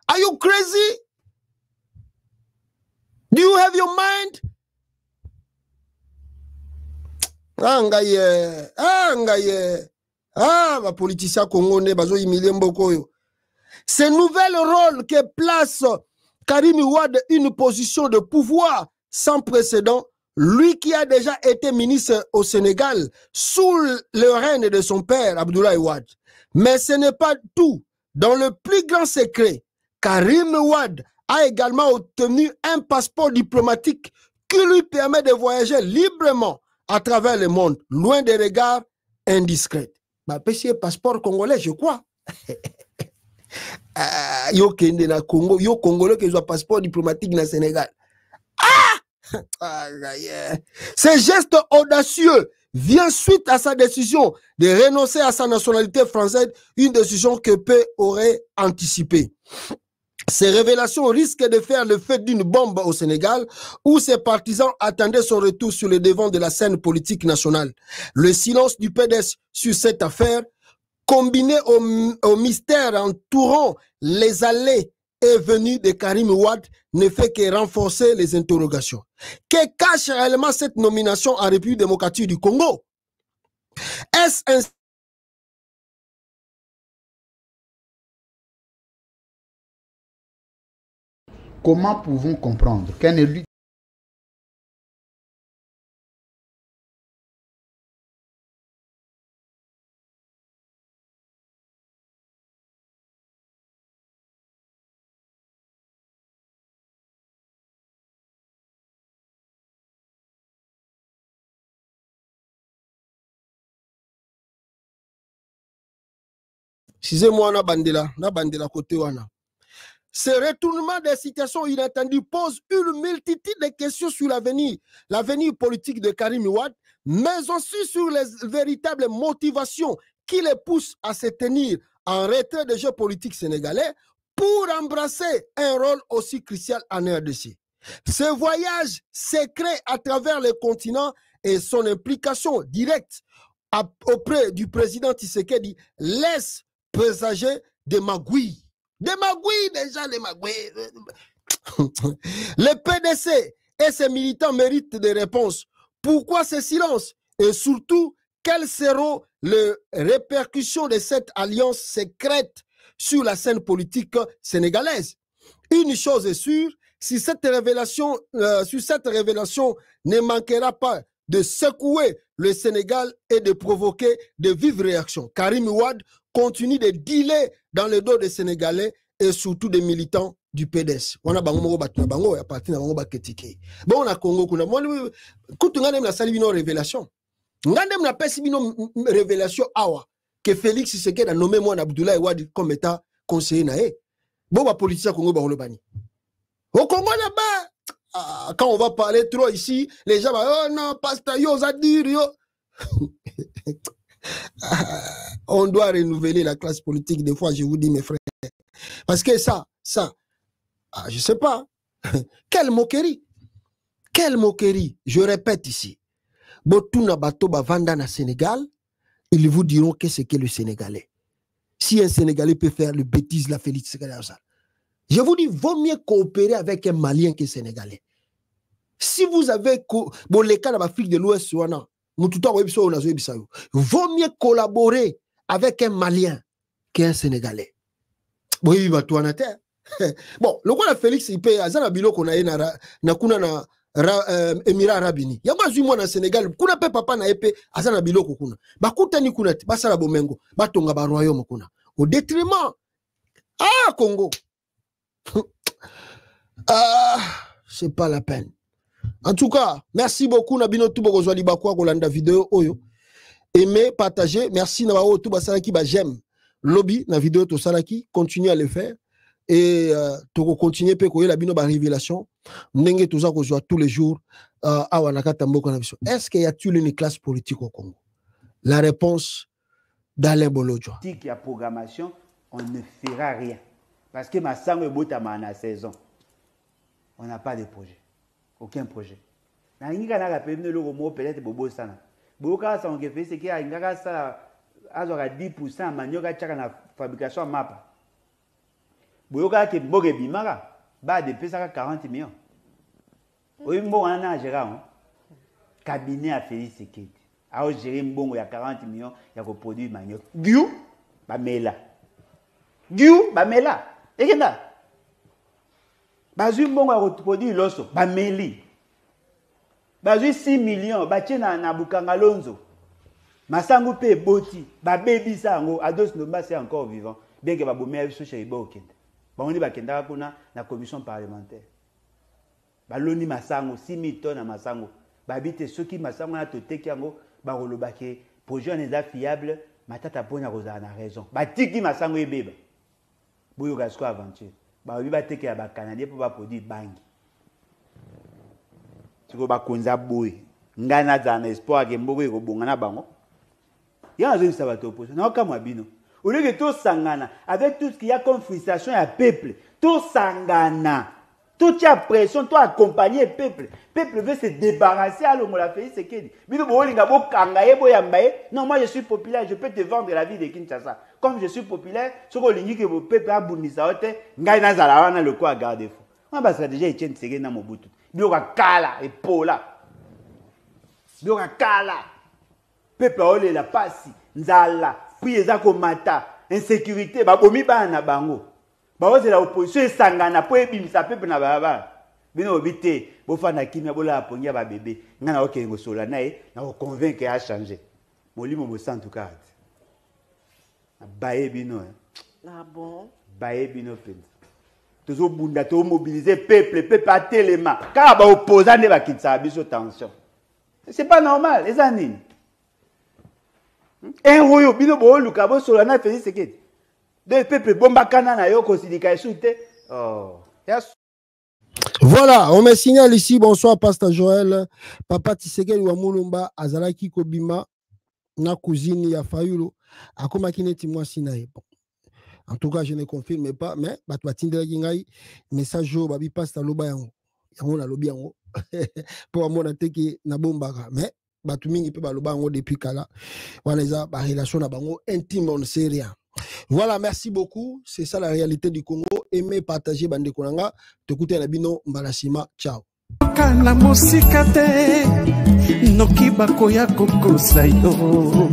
Are you crazy? Do you have your mind? Ma politicien congolais, bazo humilié mboko. Ce nouvel rôle que place Karim Wade une position de pouvoir sans précédent, lui qui a déjà été ministre au Sénégal sous le règne de son père, Abdoulaye Wade. Mais ce n'est pas tout. Dans le plus grand secret, Karim Wade a également obtenu un passeport diplomatique qui lui permet de voyager librement à travers le monde, loin des regards indiscrets. Bah, c'est passeport congolais, je crois. Yo kende na Congo, yo Congolais qui ont un passeport diplomatique dans le Sénégal. Ce geste audacieux vient suite à sa décision de renoncer à sa nationalité française, une décision que peu auraient anticipée. Ces révélations risquent de faire le fait d'une bombe au Sénégal, où ses partisans attendaient son retour sur le devant de la scène politique nationale. Le silence du PDS sur cette affaire, combiné au mystère entourant les allées et venues de Karim Wade, ne fait que renforcer les interrogations. Que cache réellement cette nomination en République démocratique du Congo? Est-ce un... Comment pouvons-nous comprendre qu'un élu Excusez-moi, na bandela côté wana. Ce retournement des situations inattendues pose une multitude de questions sur l'avenir politique de Karim Wade, mais aussi sur les véritables motivations qui les poussent à se tenir en retrait des jeux politiques sénégalais pour embrasser un rôle aussi crucial en RDC. Ce voyage secret à travers le continent et son implication directe auprès du président Tshisekedi laisse présager des magouilles. Des magouilles, déjà, les magouilles. Le PDC et ses militants méritent des réponses. Pourquoi ce silence? Et surtout, quelles seront les répercussions de cette alliance secrète sur la scène politique sénégalaise? Une chose est sûre, si cette révélation ne manquera pas de secouer le Sénégal et de provoquer de vives réactions. Karim Wade continue de dealer dans le dos des Sénégalais et surtout des militants du PDS. On a bango batuna bango ya parti na bango ba critiquer. Bon na Congo kuna moi kutu ngane na sali bino révélation. Ngane na pesi bino révélation awa que Félix Tshisekedi a nommé moi Abdoulaye Wade comme état conseiller na e. Bon ba politicien Congo ba le bani. Au Congo là-bas quand on va parler trop ici, les gens vont oh non pasteur yo ça dire yo. On doit renouveler la classe politique des fois, je vous dis mes frères. Parce que ça, je sais pas. Quelle moquerie. Quelle moquerie. Je répète ici. Botuna bato bavanda na Sénégal, ils vous diront que c'est que le Sénégalais. Si un Sénégalais peut faire le bêtise, la Félix Tshisekedi, je vous dis, vaut mieux coopérer avec un Malien que Sénégalais. Si vous avez bon les cas dans l'Afrique de l'Ouest, vaut mieux collaborer avec un Malien qu'un Sénégalais. Bon, il va tout en terre. Bon, le quoi la Félix il paye azana bilo qu'on a na kuna na Émirats Arabes Unis. Yamba zui na Sénégal, kuna pe papa na épée azana bilo kuna. Ba kutani kuna basala bomengo, ba tonga ba royaume kuna. Au détriment Congo. C'est pas la peine. En tout cas, merci beaucoup Nabino Toubo Zoli Bakwa Kolanda vidéo oyo. Aimez, partagez. Merci Nabao Touba Salaki ba j'aime. Lobby na vidéo to Salaki, continuez à le faire et to continuer pe koyela bino ba révélation. Ndenge toza ko joa tous les jours awa nakata mboko na biso. Est-ce qu'il y a-t-il une classe politique au Congo? La réponse d'Alain Bolodjo. Il y a programmation, on ne fera rien parce que ma sangue botama na saison. On n'a pas de projet. Aucun projet. Na inga na rappelé le romo peut-être bobo sana. Boka ça on fait c'est qu'il y a inga ça azora 10% manioka chaka na fabrication mapa. Boka ke boge bimara ba de pesa 40 millions. Oyi mbongo na gérant cabinet à Félix Tshisekedi. A gérer mbongo ya 40 millions ya ko produire manioka. Giu ba mela. Giu ba mela. Ekenda Bazui mbongo a produit loso, ba meli. Bazui 6 millions, ba tchena na Bukanga Lonzo. Masangu pe boti, ba baby sango, Ados Nomba c'est encore vivant. Bien que ba bomé aviso chez Ibo Okenda. Ba on dit ba kenda kuna na commission parlementaire. Ba loni masango 6 000 tonnes à masango. Ba bite ceux qui masango na toteki yango ba rolobake projet n'est fiable, matata pona rosa na raison. Ba tiki masango ebeba. Boyo gasko aventure. Ba oui ba teke ya ba Canadien pour ba produire bangi. Tiko ba konza boy. Ngana za na espoir ke mboko ko bongana bango. Ya zo sa ba to opposition. Na ka mwabino. Au lieu que tout sangana avec tout ce qu'il y a comme frustration ya peuple, tout sangana. Toute la pression, tout accompagner le peuple. Le peuple veut se débarrasser à l'homme la Félix Tshisekedi. Bino bo linga bo kangaye bo yambaye. Non, moi je suis populaire, je peux te vendre la vie de Kinshasa. Comme je suis populaire, ce que lingi que le peuple a boumisa ote, ngai na zala wana le quoi garder fou. On va stratégie Etienne Tshisekedi na Mobutu. Bino ka kala et pola. Bino ka kala. Peuple ole la pasi, nzala, prieza ko mata, insécurité, ba bomi bana bango. C'est la opposition sangana po ebimisa pepe na baba bino obité bo fana kimia bola aponya ba bébé ngana okengo sola nae na ko convaincre a changer molimo mo sans tout cas bae bino ah bon bae bino pe tozo bunda to mobiliser peuple à téléma car ba opposant ne ba kitsa biso tension c'est pas normal les anines un royo bino bo luka bo sola na Félix Tshisekedi. Des peuples bombakana na yo kosidika esute. Oh. Yes. Voilà, on me signale ici, bonsoir Pasteur Joël, Papa Tshisekedi wa Mulumba azalaki kobima na cousine ya Fayulo akoma kineti mwasi na ye. En tout cas, je ne confirme pas, mais batu batindela ngai message yo babi Pasteur loba yango. Yango na lobi yango. Pour amona teki na bombaka, mais batu mingi pe baloba yango depuis kala. Wana eza ba relation na bango intime, on ne sait rien. Voilà, merci beaucoup. C'est ça la réalité du Congo. Aimez, partagez, bande konanga. T'écoutez la bino mbalasima. Ciao. Kana musikate noki bakoya kokosa yo.